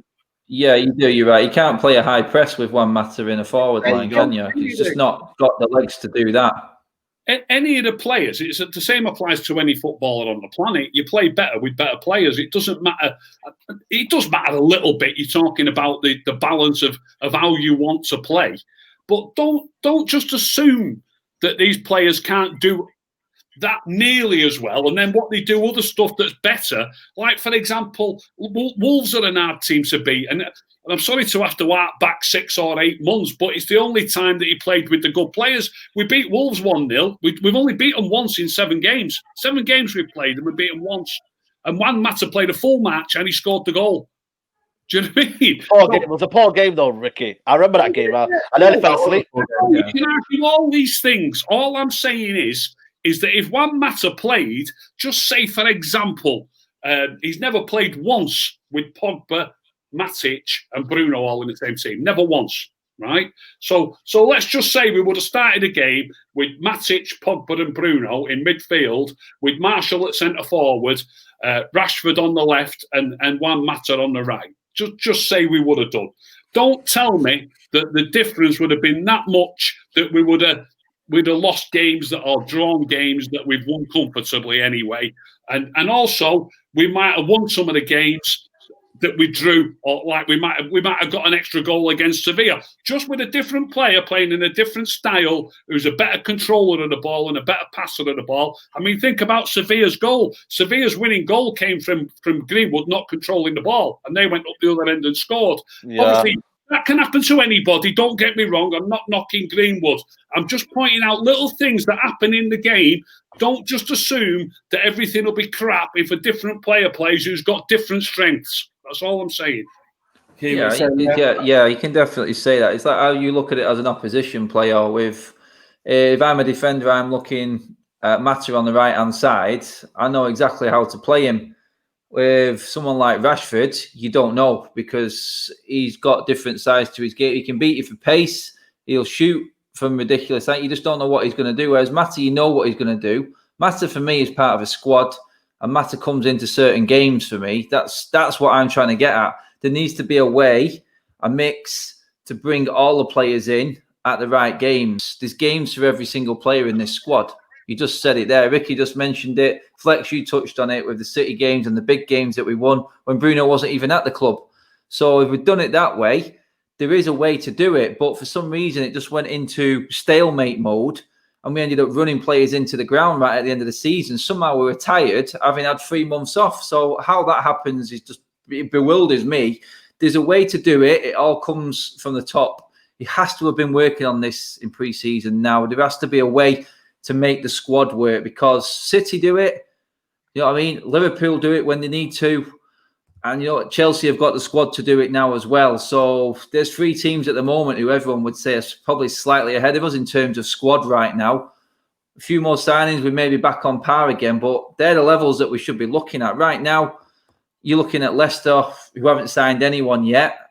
do. You're right. You can't play a high press with Juan Mata in a forward line, can you? He's just not got the legs to do that. Any of the players, the same applies to any footballer on the planet. You play better with better players. It doesn't matter. It does matter a little bit. You're talking about the balance of how you want to play, but don't just assume that these players can't do that nearly as well. And then what they do, other stuff that's better. Like, for example, Wolves are an hard team to beat. And I'm sorry to have to work back 6 or 8 months, but it's the only time that he played with the good players. We beat Wolves 1-0. We've only beaten once in 7 games. 7 games we've played and we beat them once. And Juan Mata played a full match and he scored the goal. Do you know what I mean? It was a poor game, though, Ricky. I remember that game. I nearly fell asleep. You can argue all these things. All I'm saying is that if Juan Mata played, just say, for example, he's never played once with Pogba, Matic and Bruno all in the same team. Never once, right? So let's just say we would have started a game with Matic, Pogba and Bruno in midfield, with Marshall at centre forward, Rashford on the left and Juan Mata on the right. Just say we would have done. Don't tell me that the difference would have been that much that we'd have lost games that are drawn games that we've won comfortably anyway. And also we might have won some of the games that we drew, or like we might have got an extra goal against Sevilla, just with a different player playing in a different style, who's a better controller of the ball and a better passer of the ball. I mean, think about Sevilla's goal. Sevilla's winning goal came from Greenwood not controlling the ball, and they went up the other end and scored. Yeah. Obviously, that can happen to anybody. Don't get me wrong. I'm not knocking Greenwood. I'm just pointing out little things that happen in the game. Don't just assume that everything will be crap if a different player plays who's got different strengths. That's all I'm saying. Yeah, you can definitely say that. It's like how you look at it as an opposition player. With if I'm a defender, I'm looking at Mata on the right hand side. I know exactly how to play him. With someone like Rashford, you don't know, because he's got different sides to his game. He can beat you for pace. He'll shoot from ridiculous height. You just don't know what he's going to do. Whereas Mata, you know what he's going to do. Mata, for me, is part of a squad. And Mata comes into certain games for me. That's what I'm trying to get at. There needs to be a way, a mix, to bring all the players in at the right games. There's games for every single player in this squad. You just said it there. Ricky just mentioned it. Flex, you touched on it with the City games and the big games that we won when Bruno wasn't even at the club. So if we've done it that way, there is a way to do it. But for some reason, it just went into stalemate mode. And we ended up running players into the ground right at the end of the season. Somehow we were tired, having had 3 months off. So how that happens is just, it bewilders me. There's a way to do it. It all comes from the top. He has to have been working on this in pre-season now. There has to be a way to make the squad work, because City do it. You know what I mean? Liverpool do it when they need to. And, you know, Chelsea have got the squad to do it now as well. So there's 3 teams at the moment who everyone would say are probably slightly ahead of us in terms of squad right now. A few more signings, we may be back on par again, but they're the levels that we should be looking at. Right now, you're looking at Leicester, who haven't signed anyone yet.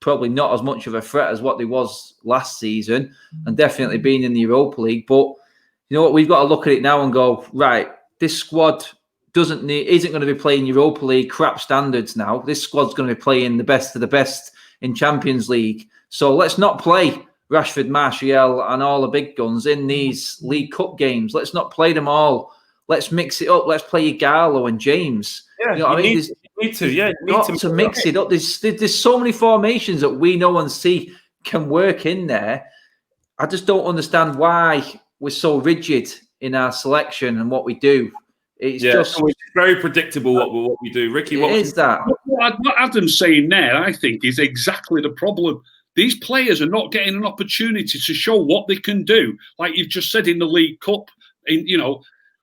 Probably not as much of a threat as what they was last season, and definitely being in the Europa League. But you know what? We've got to look at it now and go, right, this squad isn't going to be playing Europa League crap standards now. This squad's going to be playing the best of the best in Champions League. So let's not play Rashford, Martial and all the big guns in these League Cup games. Let's not play them all. Let's mix it up. Let's play Igalo and James. Yeah, you know what I mean? Need to mix it up. There's so many formations that we know and see can work in there. I just don't understand why we're so rigid in our selection and what we do. It's just very predictable what we do. Ricky, what is that? What Adam's saying there, I think, is exactly the problem. These players are not getting an opportunity to show what they can do. Like you've just said in the League Cup,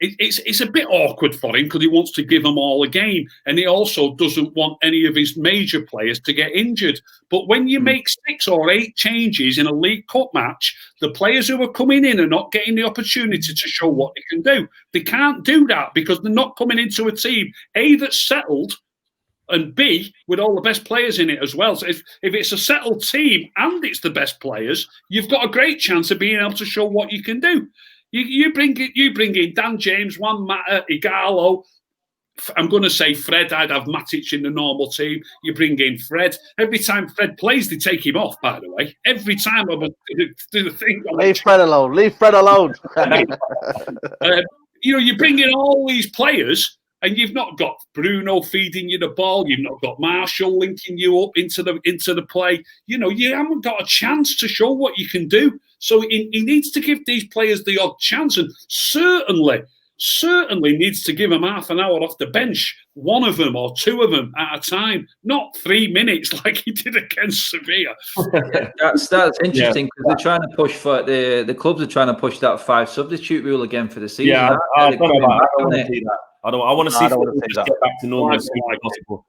it's a bit awkward for him because he wants to give them all a game, and he also doesn't want any of his major players to get injured. But when you make 6 or 8 changes in a League Cup match, the players who are coming in are not getting the opportunity to show what they can do. They can't do that because they're not coming into a team, A, that's settled, and B, with all the best players in it as well. So if it's a settled team and it's the best players, you've got a great chance of being able to show what you can do. You bring in Dan James, Juan Mata, Igalo. I'm going to say Fred. I'd have Matic in the normal team. You bring in Fred. Every time Fred plays, they take him off, by the way. Every time I do the thing. Leave Fred alone. Leave Fred alone. You bring in all these players, and you've not got Bruno feeding you the ball. You've not got Martial linking you up into the play. You haven't got a chance to show what you can do. So he needs to give these players the odd chance, and certainly needs to give them half an hour off the bench, one of them or 2 of them at a time, not 3 minutes like he did against Sevilla. That's interesting because they're trying to push for the clubs are trying to push that 5 substitute rule again for the season. Yeah, I don't want to see that. I want to see just get back to normal as soon as possible.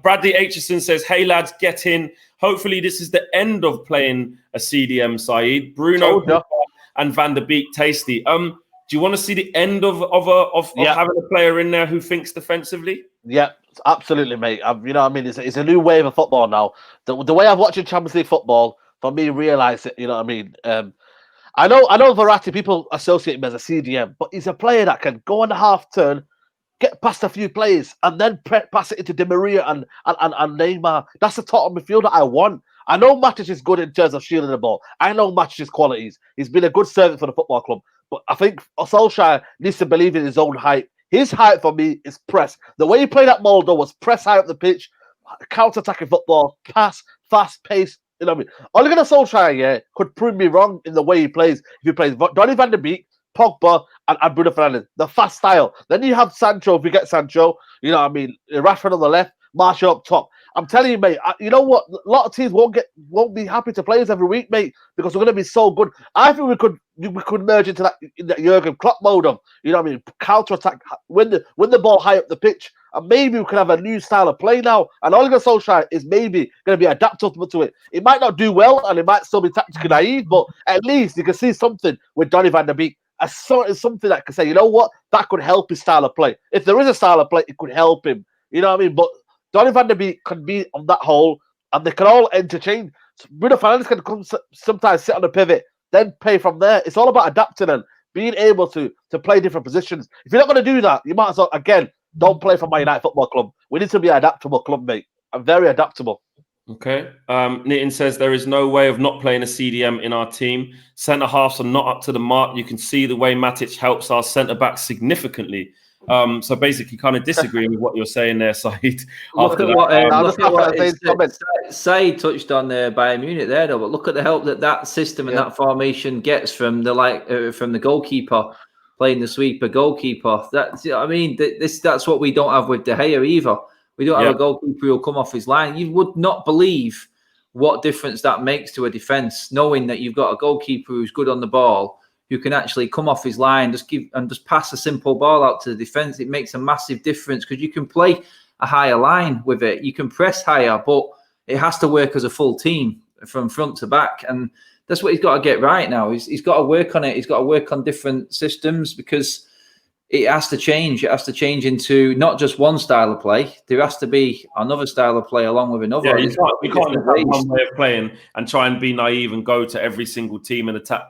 Bradley Aitchison says, "Hey lads, get in. Hopefully this is the end of playing a CDM side. Bruno and Van de Beek, tasty. Do you want to see the end of having a player in there who thinks defensively?" Yeah, absolutely, mate. You know what I mean? It's a new wave of football now. The way I've watched Champions League football, for me, realise it. You know what I mean? I know Verratti, people associate him as a CDM, but he's a player that can go on the half turn, get past a few players, and then pass it into Di Maria and Neymar. That's the total midfielder I want. I know Matic is good in terms of shielding the ball. I know Matic's qualities. He's been a good servant for the football club. But I think Solskjaer needs to believe in his own hype. His hype for me is press. The way he played at Moldo was press high up the pitch, counter-attacking football, pass, fast pace. You know what I mean? Ole Gunnar Solskjaer could prove me wrong in the way he plays. If he plays Donny Van de Beek, Pogba, and Bruno Fernandes, the fast style. Then you have Sancho, if you get Sancho, you know what I mean? Rashford on the left, Martial up top. I'm telling you, mate, you know what? A lot of teams won't be happy to play us every week, mate, because we're going to be so good. I think we could merge into that Jurgen Klopp mode of, you know what I mean, counter attack, win the ball high up the pitch, and maybe we can have a new style of play now. And Ole Gunnar Solskjaer is maybe going to be adaptable to it. It might not do well, and it might still be tactically naive, but at least you can see something with Donny Van de Beek. Something that can say, you know what, that could help his style of play. If there is a style of play, it could help him. You know what I mean? But Donny Van de Beek can be on that hole, and they can all interchange. Bruno Fernandes can come sometimes sit on the pivot, then play from there. It's all about adapting and being able to play different positions. If you're not going to do that, you might as well, again, don't play for Man United Football Club. We need to be an adaptable club, mate. I'm very adaptable. Okay. Nitin says there is no way of not playing a CDM in our team. Centre halves are not up to the mark. You can see the way Matic helps our centre back significantly. So basically, kind of disagreeing with what you're saying there, Saeed. Look at what Saeed touched on Bayern Munich there, though. But look at the help that system and that formation gets from the goalkeeper playing the sweeper goalkeeper. That's that's what we don't have with De Gea either. We don't have a goalkeeper who will come off his line. You would not believe what difference that makes to a defence, knowing that you've got a goalkeeper who's good on the ball, who can actually come off his line, just pass a simple ball out to the defence. It makes a massive difference because you can play a higher line with it. You can press higher, but it has to work as a full team from front to back. And that's what he's got to get right now. He's got to work on it. He's got to work on different systems because it has to change. It has to change into not just one style of play. There has to be another style of play along with another. Yeah, you can't have one way of playing and try and be naive and go to every single team and attack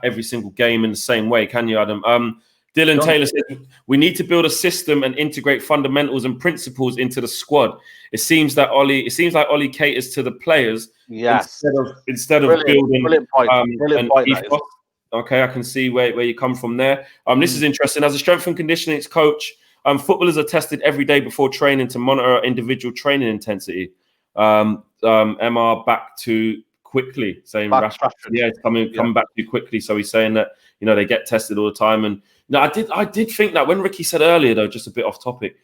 every single game in the same way, can you, Adam? Dylan Taylor said we need to build a system and integrate fundamentals and principles into the squad. It seems like Ollie caters to the players instead of building brilliant point. Okay, I can see where you come from there. This is interesting. As a strength and conditioning coach, footballers are tested every day before training to monitor individual training intensity. MR back too quickly, saying Rashford. Yeah, it's coming back too quickly. So he's saying that they get tested all the time. And I did think that when Ricky said earlier, though, just a bit off topic,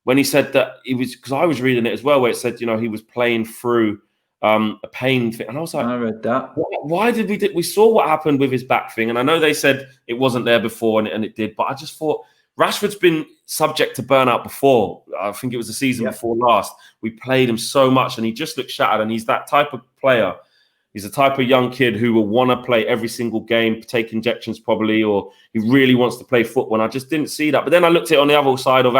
when he said that he was, because I was reading it as well, where it said he was playing through a pain thing, and I was like, I read that. Why did we saw what happened with his back thing, and I know they said it wasn't there before, and it did, but I just thought Rashford's been subject to burnout before. I think it was the season before last. We played him so much, and he just looked shattered. And he's that type of player. He's the type of young kid who will want to play every single game, take injections probably, or he really wants to play football. And I just didn't see that. But then I looked at it on the other side of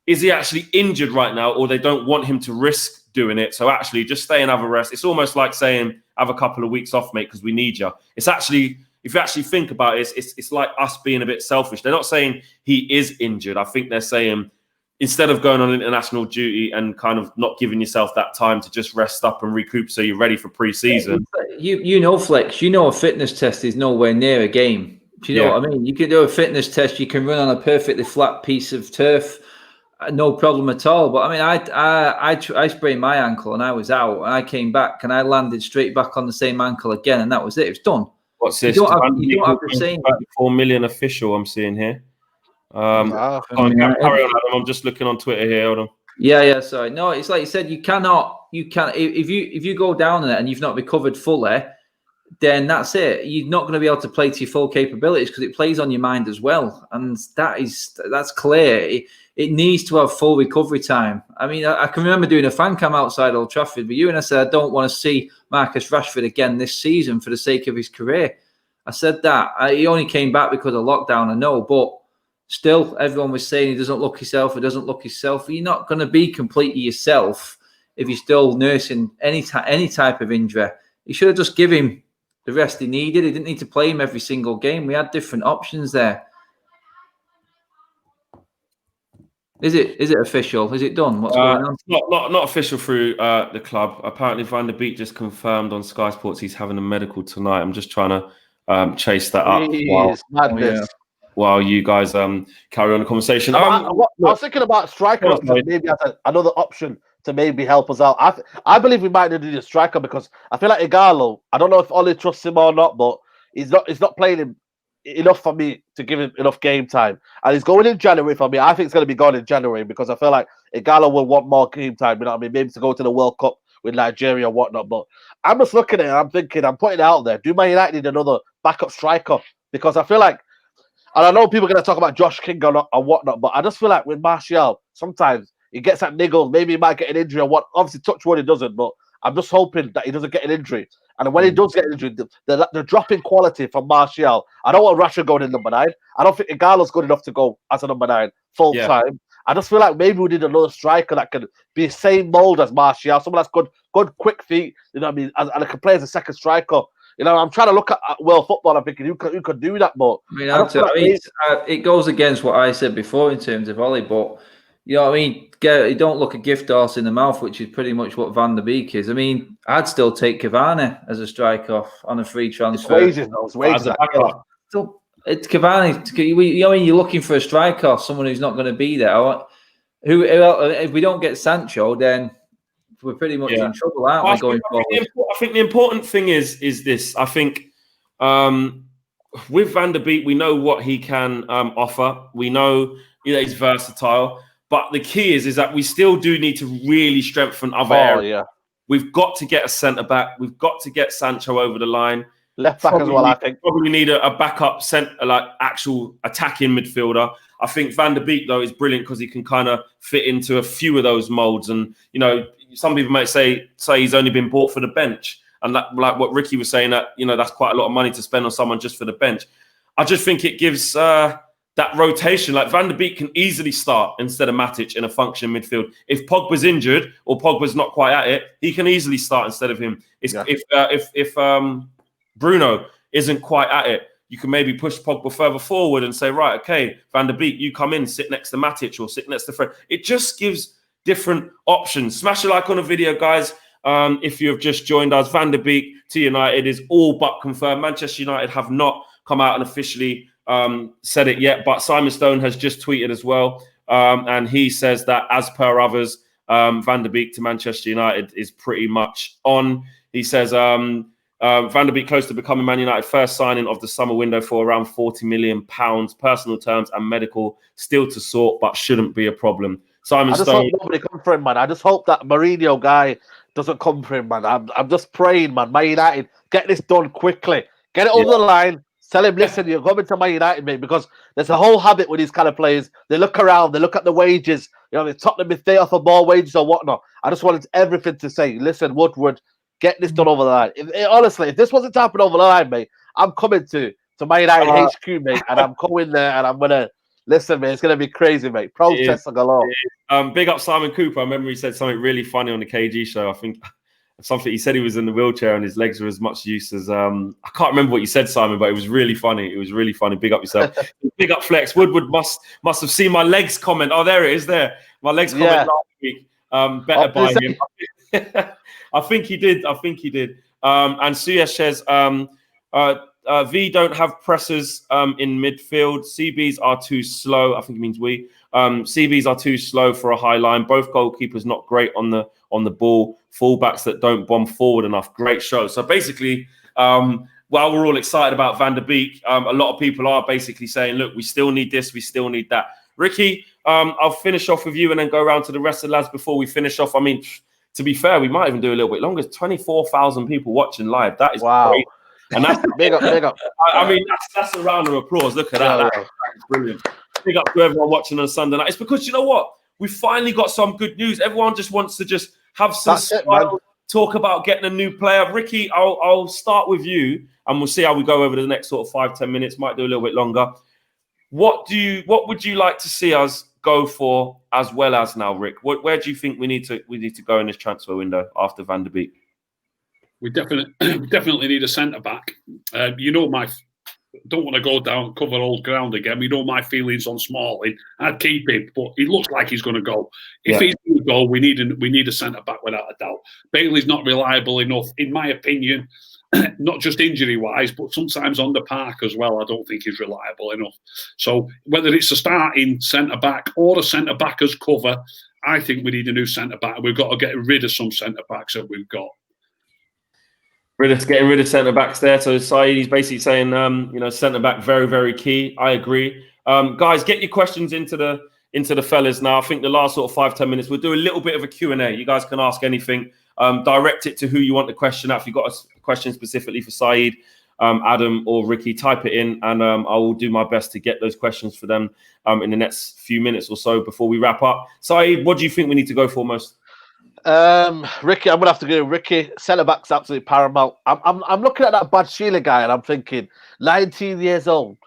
is he actually injured right now, or they don't want him to risk doing it? So actually, just stay and have a rest. It's almost like saying, have a couple of weeks off, mate, because we need you. It's actually, if you actually think about it, it's like us being a bit selfish. They're not saying he is injured. I think they're saying, instead of going on international duty and kind of not giving yourself that time to just rest up and recoup so you're ready for pre-season. Flex, a fitness test is nowhere near a game. Do you know what I mean? You can do a fitness test. You can run on a perfectly flat piece of turf. No problem at all. But I mean, I sprained my ankle and I was out. And I came back and I landed straight back on the same ankle again, and that was it. It's done. What's this? You don't have the same 4 million official I'm seeing here. Carry on, Adam. I'm just looking on Twitter here. Hold on. Yeah. Sorry. No, it's like you said. You can't. If you go down in it and you've not recovered fully, then that's it. You're not going to be able to play to your full capabilities because it plays on your mind as well, and that's clear. It needs to have full recovery time. I mean, I can remember doing a fan cam outside Old Trafford with you, and I said I don't want to see Marcus Rashford again this season for the sake of his career. I said that. He only came back because of lockdown, I know, but still, everyone was saying he doesn't look himself. You're not going to be completely yourself if you're still nursing any type of injury. You should have just given him the rest he needed. He didn't need to play him every single game. We had different options there. Is it official? Is it done? What's going on? Not official through the club. Apparently, Van de Beek just confirmed on Sky Sports he's having a medical tonight. I'm just trying to chase that up Madness. while you guys carry on the conversation. I was thinking about striker maybe as another option to maybe help us out. I believe we might need to do a striker because I feel like Igalo, I don't know if Oli trusts him or not, but he's not playing him enough for me to give him enough game time. And he's going in January for me. I think it's going to be gone in January because I feel like Igalo will want more game time, you know what I mean? Maybe to go to the World Cup with Nigeria or whatnot. But I'm just looking at it and I'm thinking, I'm putting it out there. Do Man United need another backup striker? Because I feel like, and I know people are going to talk about Josh King or whatnot, but I just feel like with Martial, sometimes he gets that niggle. Maybe he might get an injury or what. Obviously, touch wood, he doesn't, but I'm just hoping that he doesn't get an injury. And when he does get an injury, the drop in quality from Martial, I don't want Rashford going in number 9. I don't think Igalo's good enough to go as a number 9 full time. I just feel like maybe we need another striker that can be the same mold as Martial, someone that's good, quick feet, you know what I mean, and can play as a second striker. You know, I'm trying to look at world football. I'm thinking who could do that, but it goes against what I said before in terms of Ollie. But you know what I mean. You don't look a gift horse in the mouth, which is pretty much what Van de Beek is. I mean, I'd still take Cavani as a strike off on a free transfer. It's wages. So it's Cavani. You know, you're looking for a striker, someone who's not going to be there. Who if we don't get Sancho, then we're pretty much in trouble, aren't we? Going forward. I think the important thing is this. I think with Van de Beek, we know what he can offer. We know he's versatile. But the key is that we still do need to really strengthen other areas. Yeah. We've got to get a centre back. We've got to get Sancho over the line. Left back as well, I think. Probably need a backup actual attacking midfielder. I think Van de Beek though is brilliant because he can kind of fit into a few of those molds. And you know, some people might say he's only been bought for the bench, and like what Ricky was saying, that that's quite a lot of money to spend on someone just for the bench. I just think it gives that rotation. Like Van de Beek can easily start instead of Matic in a functioning midfield. If Pogba's injured or Pogba's not quite at it, he can easily start instead of him. If Bruno isn't quite at it, you can maybe push Pogba further forward and say, right, okay, Van de Beek, you come in, sit next to Matic or sit next to Fred. It just gives different options. Smash a like on the video, guys. If you have just joined us, Van de Beek to United is all but confirmed. Manchester United have not come out and officially said it yet, but Simon Stone has just tweeted as well, and he says that as per others, Van de Beek to Manchester United is pretty much on. He says Van de Beek close to becoming Man United first signing of the summer window for around £40 million, personal terms and medical still to sort, but shouldn't be a problem. Simon I just Stone. hope nobody comes for him, man. I just hope that Mourinho guy doesn't come for him, man. I'm just praying, man. Man United, get this done quickly. Get it over the line. Tell him, listen, you're coming to Man United, mate, because there's a whole habit with these kind of players. They look around, they look at the wages. You know, they Tottenham if they offer more wages or whatnot. I just wanted everything to say, listen, Woodward, get this done over the line. Honestly, if this wasn't to happen over the line, mate, I'm coming to Man United HQ, mate, and I'm going there and I'm going to, listen, mate, it's going to be crazy, mate. Protests are galore. Big up Simon Cooper. I remember he said something really funny on the KG show. I think something he said he was in the wheelchair and his legs were as much use as I can't remember what you said, Simon, but it was really funny. It was really funny. Big up yourself. Big up Flex. Woodward must have seen my legs comment. Oh, there it is. There, my legs comment last week. Better by him. I think he did. And Suya says V don't have pressers in midfield. CBs are too slow. I think it means we. CBs are too slow for a high line. Both goalkeepers not great on the ball. Fullbacks that don't bomb forward enough. Great show. So basically, while we're all excited about Van de Beek, a lot of people are basically saying, look, we still need this, we still need that. Ricky, I'll finish off with you and then go around to the rest of the lads before we finish off. I mean, to be fair, we might even do a little bit longer. 24,000 people watching live. That is great. And that's big up. I mean, that's a round of applause. Look at that. That's brilliant. Big up to everyone watching on Sunday night. It's because you know what? We finally got some good news. Everyone just wants to just have some talk about getting a new player. Ricky, I'll start with you and we'll see how we go over the next sort of 5-10 minutes. Might do a little bit longer. What would you like to see us go for as well as now, Rick? Where do you think we need to go in this transfer window after Van de Beek? We definitely need a centre back. You know, don't want to go down, cover old ground again. We know my feelings on Smalling. I'd keep him, but he looks like he's going to go. If he's going to go, we need a centre-back without a doubt. Bailey's not reliable enough, in my opinion, not just injury-wise, but sometimes on the park as well. I don't think he's reliable enough. So whether it's a starting centre-back or a centre-back as cover, I think we need a new centre-back. We've got to get rid of some centre-backs that we've got. Getting rid of centre backs there. So Saeed, he's basically saying, centre back very, very key. I agree. Guys, get your questions into the fellas now. I think the last sort of 5-10 minutes, we'll do a little bit of a Q&A. You guys can ask anything. Direct it to who you want the question at. If you've got a question specifically for Saeed, Adam, or Ricky, type it in, and I will do my best to get those questions for them in the next few minutes or so before we wrap up. Saeed, what do you think we need to go for most? Ricky, I'm gonna have to go. Ricky, centre back's absolutely paramount. I'm looking at that Bad Sheila guy, and I'm thinking, 19 years old.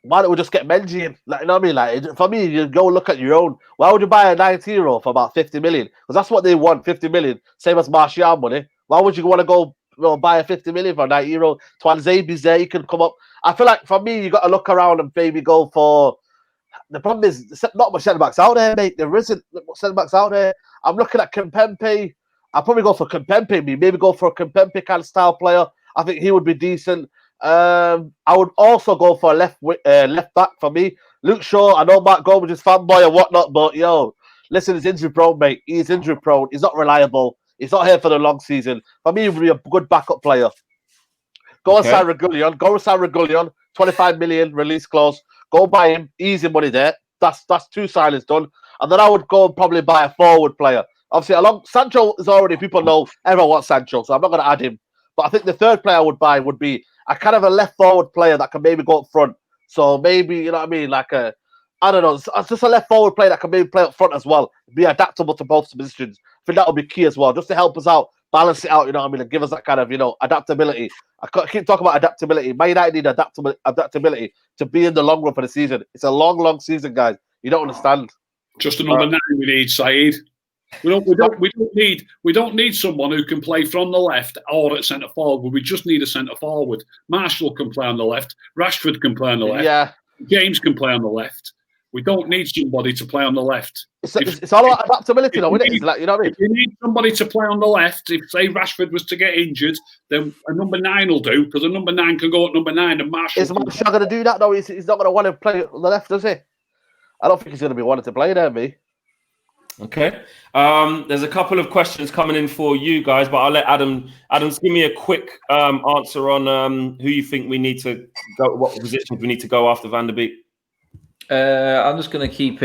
Why don't we just get Menji in? Like, you know what I mean? Like, for me, you go look at your own. Why would you buy a 19-year-old for about 50 million? Because that's what they want, 50 million, same as Martial money. Why would you want to go buy a 50 million for a 90-year-old? Twan Zabi's there, he can come up. I feel like for me, you got to look around and maybe go for. The problem is, not much centre backs out there, mate. There isn't centre backs out there. I'm looking at Kimpembe. I'll probably go for Kimpembe. Maybe go for a Kimpembe kind of style player. I think he would be decent. I would also go for a left back for me. Luke Shaw. I know Mark Gomes is fanboy and whatnot, but listen, he's injury prone, mate. He's injury prone. He's not reliable. He's not here for the long season. For me, he would be a good backup player. Go on San Regulion. 25 million release clause. Go buy him. Easy money there. That's 2 signings done. And then I would go and probably buy a forward player. Obviously, along Sancho is already, people know everyone wants Sancho, so I'm not going to add him. But I think the third player I would buy would be a kind of a left forward player that can maybe go up front. So maybe, you know what I mean, like I don't know, it's just a left forward player that can maybe play up front as well. Be adaptable to both positions. I think that would be key as well, just to help us out, balance it out, you know what I mean, and give us that kind of, adaptability. I keep talking about adaptability. Man United need adaptability to be in the long run for the season. It's a long, long season, guys. You don't understand. Just a number 9 we need, Saeed. We don't need someone who can play from the left or at centre forward. We just need a centre forward. Marshall can play on the left. Rashford can play on the left. Yeah. James can play on the left. We don't need somebody to play on the left. It's all about adaptability, though, isn't it? It's like, you know what I mean? If you need somebody to play on the left, if say Rashford was to get injured, then a number 9 will do, because a number 9 can go at number 9 and Marshall. Is Marshall going to do that, though? He's not going to want to play on the left, does he? I don't think he's going to be wanting to play there, me. Okay. There's a couple of questions coming in for you guys, but I'll let Adam give me a quick answer on who you think we need to go, what positions we need to go after Van de Beek. I'm just going to keep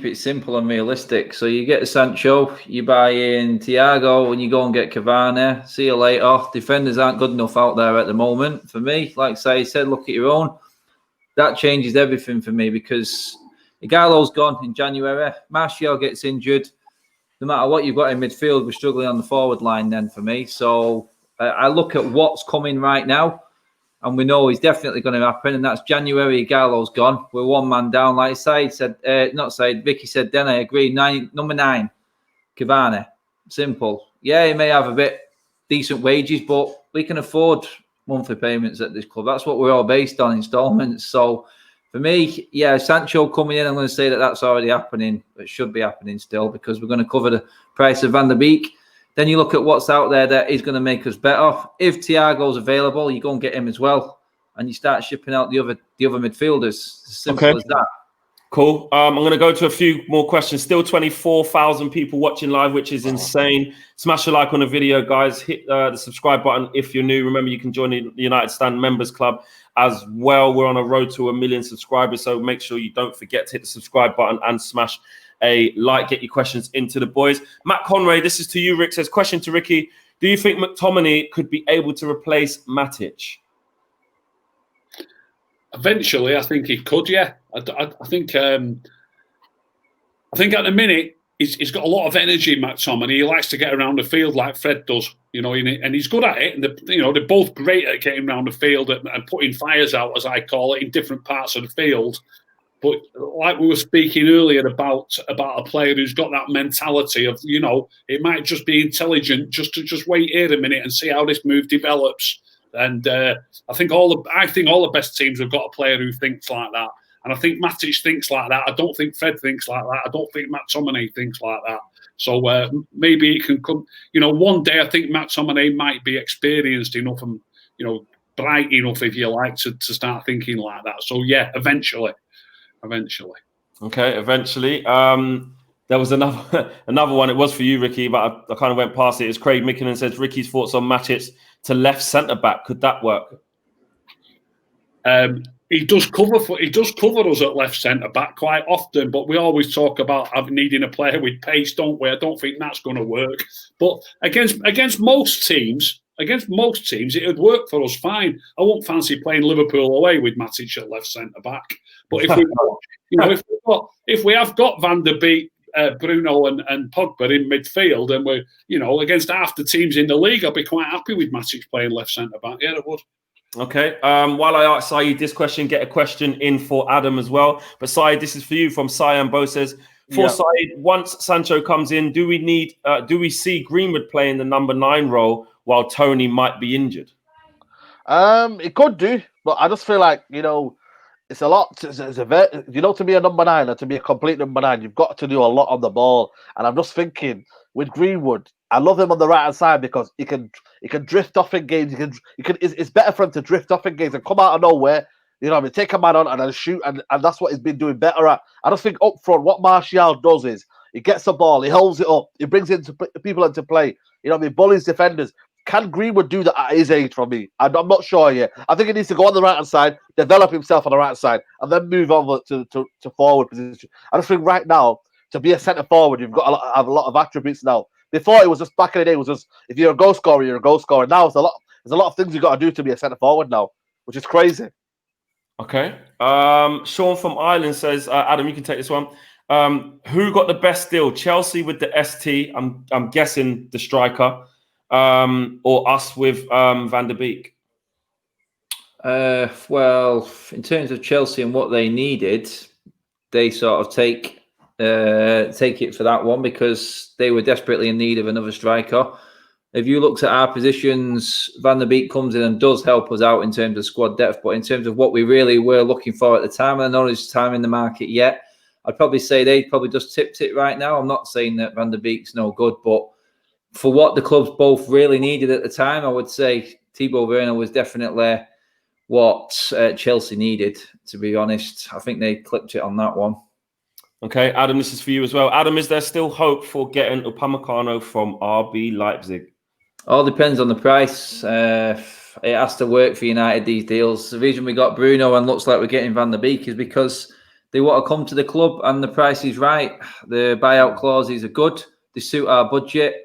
it simple and realistic. So you get Sancho, you buy in Thiago, and you go and get Cavani. See you later. Defenders aren't good enough out there at the moment for me. Like I said, look at your own. That changes everything for me, because Igalo's gone in January. Martial gets injured. No matter what you've got in midfield, we're struggling on the forward line then for me. So I look at what's coming right now, and we know it's definitely going to happen, and that's January. Igalo's gone. We're 1 man down. Like Vicky said, then I agree. Number 9, Cavani. Simple. Yeah, he may have a bit decent wages, but we can afford monthly payments at this club. That's what we're all based on, installments. So for me, yeah, Sancho coming in, I'm going to say that that's already happening. It should be happening still, because we're going to cover the price of Van de Beek. Then you look at what's out there that is going to make us better. If Thiago's available, you go and get him as well, and you start shipping out the other midfielders. As simple as that. Cool. I'm going to go to a few more questions. Still 24,000 people watching live, which is insane. Smash a like on the video, guys. Hit the subscribe button if you're new. Remember, you can join the United Stand Members Club as well. We're on a road to 1 million subscribers, so make sure you don't forget to hit the subscribe button and smash a like. Get your questions into the boys. Matt Conway, this is to you, Rick. Says, question to Ricky. Do you think McTominay could be able to replace Matic? Eventually, I think he could. Yeah, I think at the minute he's got a lot of energy, McTominay. He likes to get around the field like Fred does, and he's good at it. And they're both great at getting around the field and putting fires out, as I call it, in different parts of the field. But like we were speaking earlier about a player who's got that mentality of, it might just be intelligent just to wait here a minute and see how this move develops. And I think all the best teams have got a player who thinks like that. And I think Matic thinks like that. I don't think Fred thinks like that. I don't think McTominay thinks like that. So maybe it can come. One day I think McTominay might be experienced enough and bright enough, if you like, to start thinking like that. So yeah, eventually. Okay, eventually. There was another one. It was for you, Ricky, but I kind of went past it. It's Craig Mickinen says Ricky's thoughts on Matic to left centre back. Could that work? He does cover us at left centre back quite often, but we always talk about needing a player with pace, don't we? I don't think that's going to work. But against most teams, it would work for us fine. I won't fancy playing Liverpool away with Matic at left centre back. But if we have got Van de Beek, Bruno and Pogba in midfield, and we're against half the teams in the league, I'd be quite happy with Matic playing left centre back. Yeah, I would. Okay. While I ask Saeed this question, get a question in for Adam as well. But Saeed, this is for you from Cyan Bo says, Saeed, once Sancho comes in, do we see Greenwood playing the number 9 role while Tony might be injured? It could do, but I just feel like, it's a lot. To be a number 9 and to be a complete number 9, you've got to do a lot on the ball. And I'm just thinking with Greenwood, I love him on the right hand side because he can drift off in games. It's better for him to drift off in games and come out of nowhere. Take a man on and then shoot, and that's what he's been doing better at. I just think up front, what Martial does is he gets the ball, he holds it up, he brings people into play. Bullies defenders. Can Greenwood do that at his age? For me, I'm not sure yet. I think he needs to go on the right hand side, develop himself on the right hand side, and then move over to forward position. I just think right now, to be a centre forward, you've got to have a lot of attributes now. Before it was just back in the day, it was just if you're a goal scorer, you're a goal scorer. Now there's a lot of things you've got to do to be a centre forward now, which is crazy. Okay. Sean from Ireland says, Adam, you can take this one. Who got the best deal? Chelsea with the ST, I'm guessing the striker, or us with Van de Beek? Well, in terms of Chelsea and what they needed, they sort of take it for that one because they were desperately in need of another striker. If you looked at our positions, Van der Beek comes in and does help us out in terms of squad depth, but in terms of what we really were looking for at the time, and I know there's time in the market yet, I'd probably say they probably just tipped it right now. I'm not saying that Van der Beek's no good, but for what the clubs both really needed at the time, I would say Thibaut Werner was definitely what Chelsea needed, to be honest. I think they clipped it on that one. Okay, Adam, this is for you as well. Adam, is there still hope for getting Upamecano from RB Leipzig? All depends on the price. It has to work for United, these deals. The reason we got Bruno and looks like we're getting Van der Beek is because they want to come to the club and the price is right. The buyout clauses are good. They suit our budget.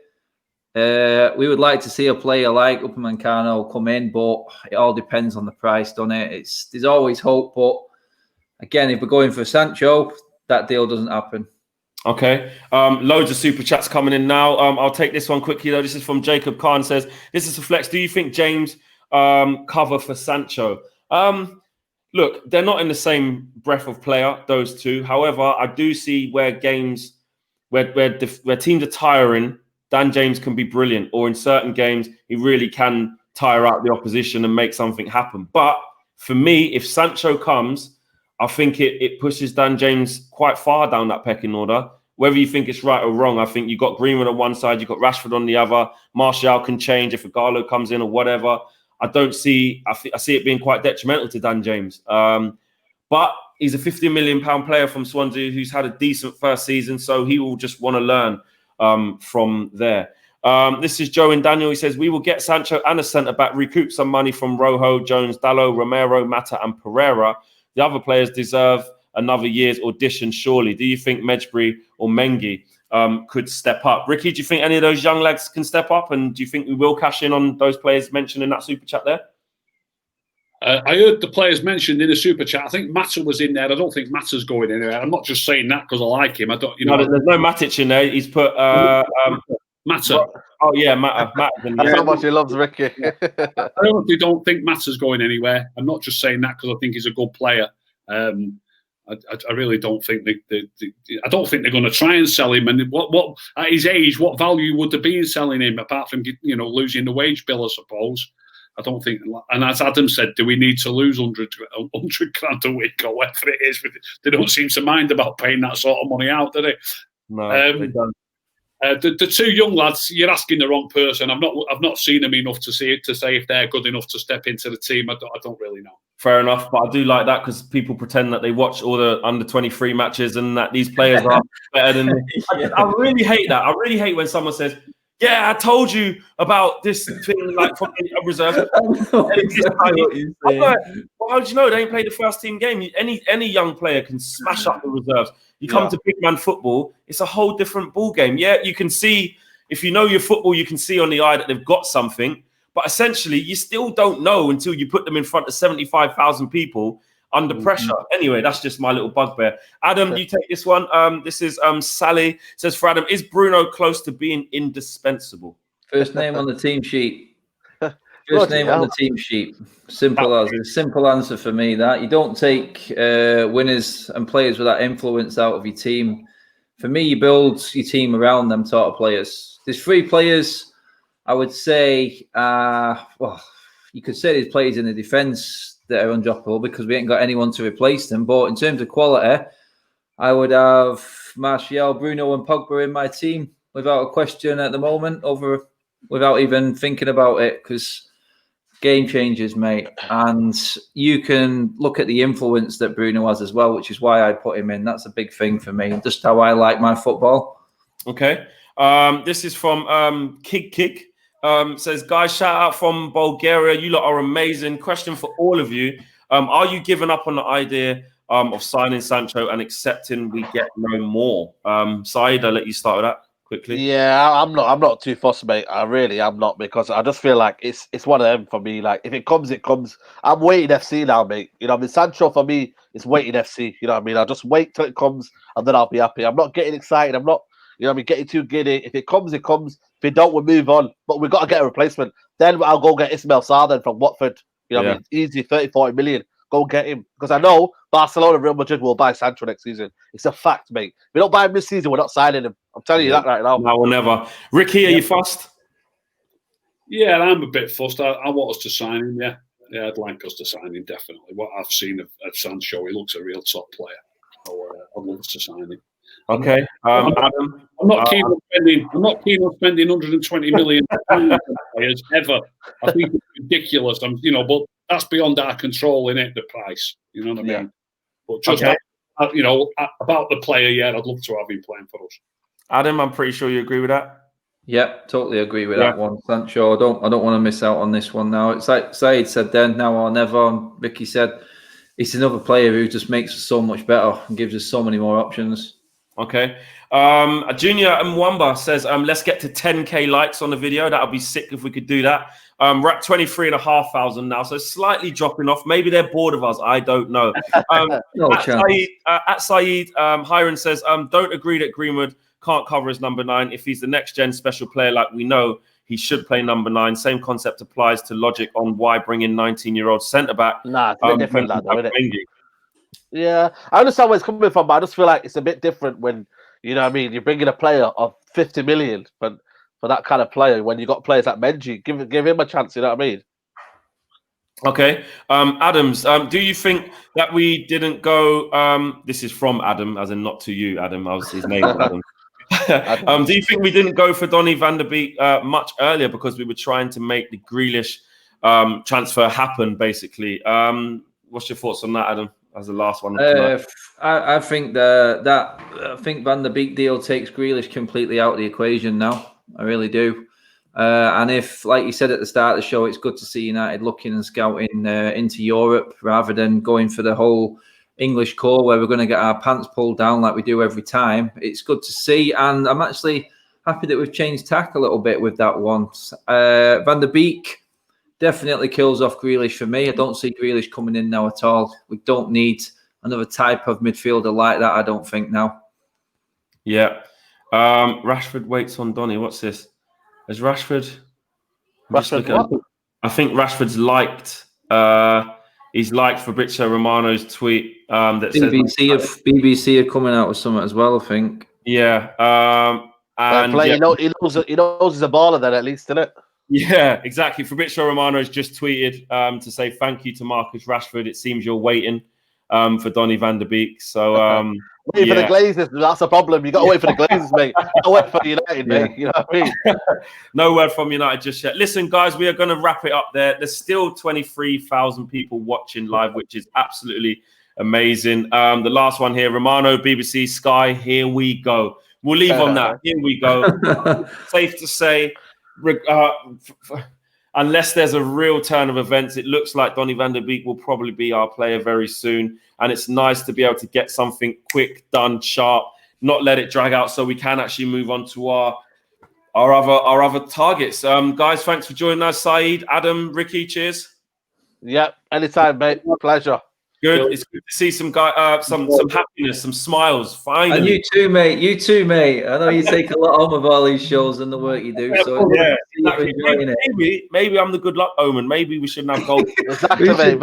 We would like to see a player like Upamecano come in, but it all depends on the price, doesn't it? There's always hope, but again, if we're going for Sancho, that deal doesn't happen. Okay. Loads of super chats coming in now. I'll take this one quickly though. This is from Jacob Khan says, this is a flex. Do you think James cover for Sancho? Look, they're not in the same breath of player, those two. However, I do see where teams are tiring, Dan James can be brilliant, or in certain games, he really can tire out the opposition and make something happen. But for me, if Sancho comes, I think it pushes Dan James quite far down that pecking order. Whether you think it's right or wrong, I think you've got Greenwood on one side, you've got Rashford on the other. Martial can change if Igalo comes in or whatever. I see it being quite detrimental to Dan James. But he's a £50 million player from Swansea who's had a decent first season, so he will just want to learn from there. This is Joe and Daniel. He says, we will get Sancho and a centre-back, recoup some money from Rojo, Jones, Dalot, Romero, Mata and Pereira. The other players deserve another year's audition, surely. Do you think Medjbri or Mengi could step up? Ricky, do you think any of those young lads can step up? And do you think we will cash in on those players mentioned in that super chat there? I heard the players mentioned in the super chat. I think Mata was in there. I don't think Mata's going anywhere. I'm not just saying that because I like him. I don't, No, there's no Matic in there. He's put Mata. Oh yeah, Mata. That's how much he loves Ricky. I honestly don't think Mata's going anywhere. I'm not just saying that because I think he's a good player. I really don't think I don't think they're going to try and sell him. And what at his age, what value would there be in selling him apart from losing the wage bill, I suppose. I don't think. And as Adam said, do we need to lose 100 grand a week or whatever it is? They don't seem to mind about paying that sort of money out, do they? No, they don't. The two young lads, you're asking the wrong person. I've not seen them enough to say if they're good enough to step into the team. I don't really know. Fair enough, but I do like that because people pretend that they watch all the under-23 matches and that these players are better than. I really hate that. I really hate when someone says, "Yeah, I told you about this thing like from the reserve." Like, well, how do you know they ain't played the first team game? Any young player can smash up the reserves. You come to big man football, it's a whole different ball game. Yeah, you can see if you know your football, you can see on the eye that they've got something. But essentially, you still don't know until you put them in front of 75,000 people under pressure. Anyway, that's just my little bugbear. Adam, you take this one. This is Sally. Says for Adam, is Bruno close to being indispensable? First name on the team sheet. First name on the team sheet. Simple as a simple answer for me. That you don't take winners and players with that influence out of your team. For me, you build your team around them sort of players. There's 3 players. I would say, well, you could say there's players in the defence that are undroppable because we ain't got anyone to replace them. But in terms of quality, I would have Martial, Bruno, and Pogba in my team without a question at the moment, without even thinking about it, because game changers, mate. And you can look at the influence that Bruno has as well, which is why I put him in. That's a big thing for me, just how I like my football. Okay. This is from Kig. Says, guys, shout out from Bulgaria. You lot are amazing. Question for all of you. Are you giving up on the idea of signing Sancho and accepting we get no more? Saeed, I'll let you start with that quickly. Yeah, I'm not too fussed, mate. I really am not, because I just feel like it's one of them for me. Like, if it comes, it comes. I'm waiting FC now, mate. You know what I mean? Sancho for me is waiting FC. You know what I mean? I'll just wait till it comes and then I'll be happy. I'm not getting excited. I'm not, you know what I mean, getting too giddy. If it comes, it comes. If it don't, we'll move on. But we've got to get a replacement. Then I'll go get Ismail Sarr then from Watford. You know what I mean? Easy, 30, 40 million. Go get him. Because I know Barcelona and Real Madrid will buy Sancho next season. It's a fact, mate. If we don't buy him this season, we're not signing him. I'm telling you that right now. Now or never. Ricky, are you fussed? Yeah, I'm a bit fussed. I want us to sign him, yeah. Yeah, I'd like us to sign him, definitely. What I've seen of Sancho, he looks a real top player. So I'd love us to sign him. Okay. Adam? I'm not keen on spending 120 million players ever. I think it's ridiculous. But that's beyond our control, innit, the price. You know what I mean? Yeah. But just about the player, yeah, I'd love to have him playing for us. Adam, I'm pretty sure you agree with that. Yep, totally agree with that one. Sancho, I don't want to miss out on this one now. It's like Saeed said then, now or never. And Vicky said, it's another player who just makes us so much better and gives us so many more options. Okay. Junior Mwamba says, let's get to 10K likes on the video. That would be sick if we could do that. We're at 23,500 now, so slightly dropping off. Maybe they're bored of us. I don't know. At Saeed, Hiron says, don't agree that Greenwood can't cover as number 9. If he's the next-gen special player like we know, he should play number 9. Same concept applies to logic on why bring in 19-year-old centre-back. Nah, it's a bit different, lad, though, isn't it? Yeah, I understand where it's coming from, but I just feel like it's a bit different when, you know what I mean, you're bringing a player of 50 million for that kind of player when you got players like Menji. Give him a chance, you know what I mean? Okay. Adams, do you think that we didn't go... this is from Adam, as in not to you, Adam. Obviously, his name is Adam. Do you think we didn't go for Donny Van de Beek much earlier because we were trying to make the Grealish transfer happen, basically? What's your thoughts on that, Adam? As the last one. I think I think Van der Beek deal takes Grealish completely out of the equation now. I really do. And if, like you said at the start of the show, it's good to see United looking and scouting into Europe rather than going for the whole English core where we're going to get our pants pulled down like we do every time. It's good to see, and I'm actually happy that we've changed tack a little bit with that one. Van der Beek definitely kills off Grealish for me. I don't see Grealish coming in now at all. We don't need another type of midfielder like that, I don't think, now. Yeah. Rashford waits on Donny. What's this? Is Rashford... I think Rashford's liked... he's liked Fabrizio Romano's tweet that BBC are coming out with something as well, I think. Yeah. And he knows he's a baller then, at least, isn't it? Yeah, exactly. Fabrizio Romano's just tweeted to say thank you to Marcus Rashford. It seems you're waiting for Donny Van de Beek. So wait for the Glazers. That's a problem. You got to wait for the Glazers, mate. You got to wait for United, mate. You know what I mean? No word from United just yet. Listen, guys, we are going to wrap it up there. There's still 23,000 people watching live, which is absolutely amazing. The last one here, Romano, BBC, Sky. Here we go. We'll leave on that. Here we go. Safe to say, unless there's a real turn of events, it looks like Donny Van de Beek will probably be our player very soon. And it's nice to be able to get something quick, done, sharp, not let it drag out, so we can actually move on to our other targets. Guys, thanks for joining us. Saeed, Adam, Ricky, cheers. Yep, anytime, mate. Pleasure. Good. It's good to see some some happiness, some smiles. Finally. And you too, mate. You too, mate. I know you take a lot home of all these shows and the work you do. So yeah, exactly. Maybe I'm the good luck omen. Maybe we shouldn't have goals. Exactly, mate.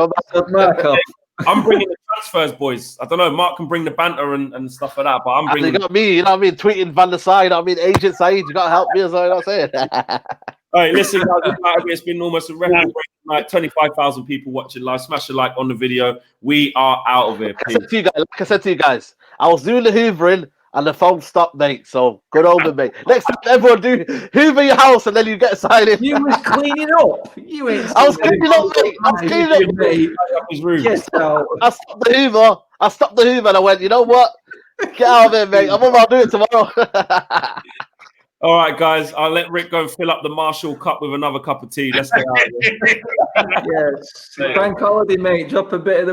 I'm bringing the transfers, boys. I don't know. Mark can bring the banter and stuff like that, but I'm bringing. You got me. You know what I mean? Tweeting Van der Side. I mean, Agent Saeed. You got to help me as well. You know what I'm saying? All right, listen, guys, it's been almost a record break tonight. 25,000 people watching live. Smash a like on the video. We are out of here. Like I said to you guys, I was doing the hoovering and the phone stopped, mate. So good omen, mate. Next time, everyone do hoover your house and then you get signed. You was cleaning up. You ain't. I was cleaning up, mate. I was cleaning up, mate. Yes, I stopped the hoover. And I went, you know what? Get out of here, mate. I'll do it tomorrow. All right, guys. I'll let Rick go fill up the Marshall cup with another cup of tea. Let's get out of here. Yes. Bank holiday, mate. Drop a bit of the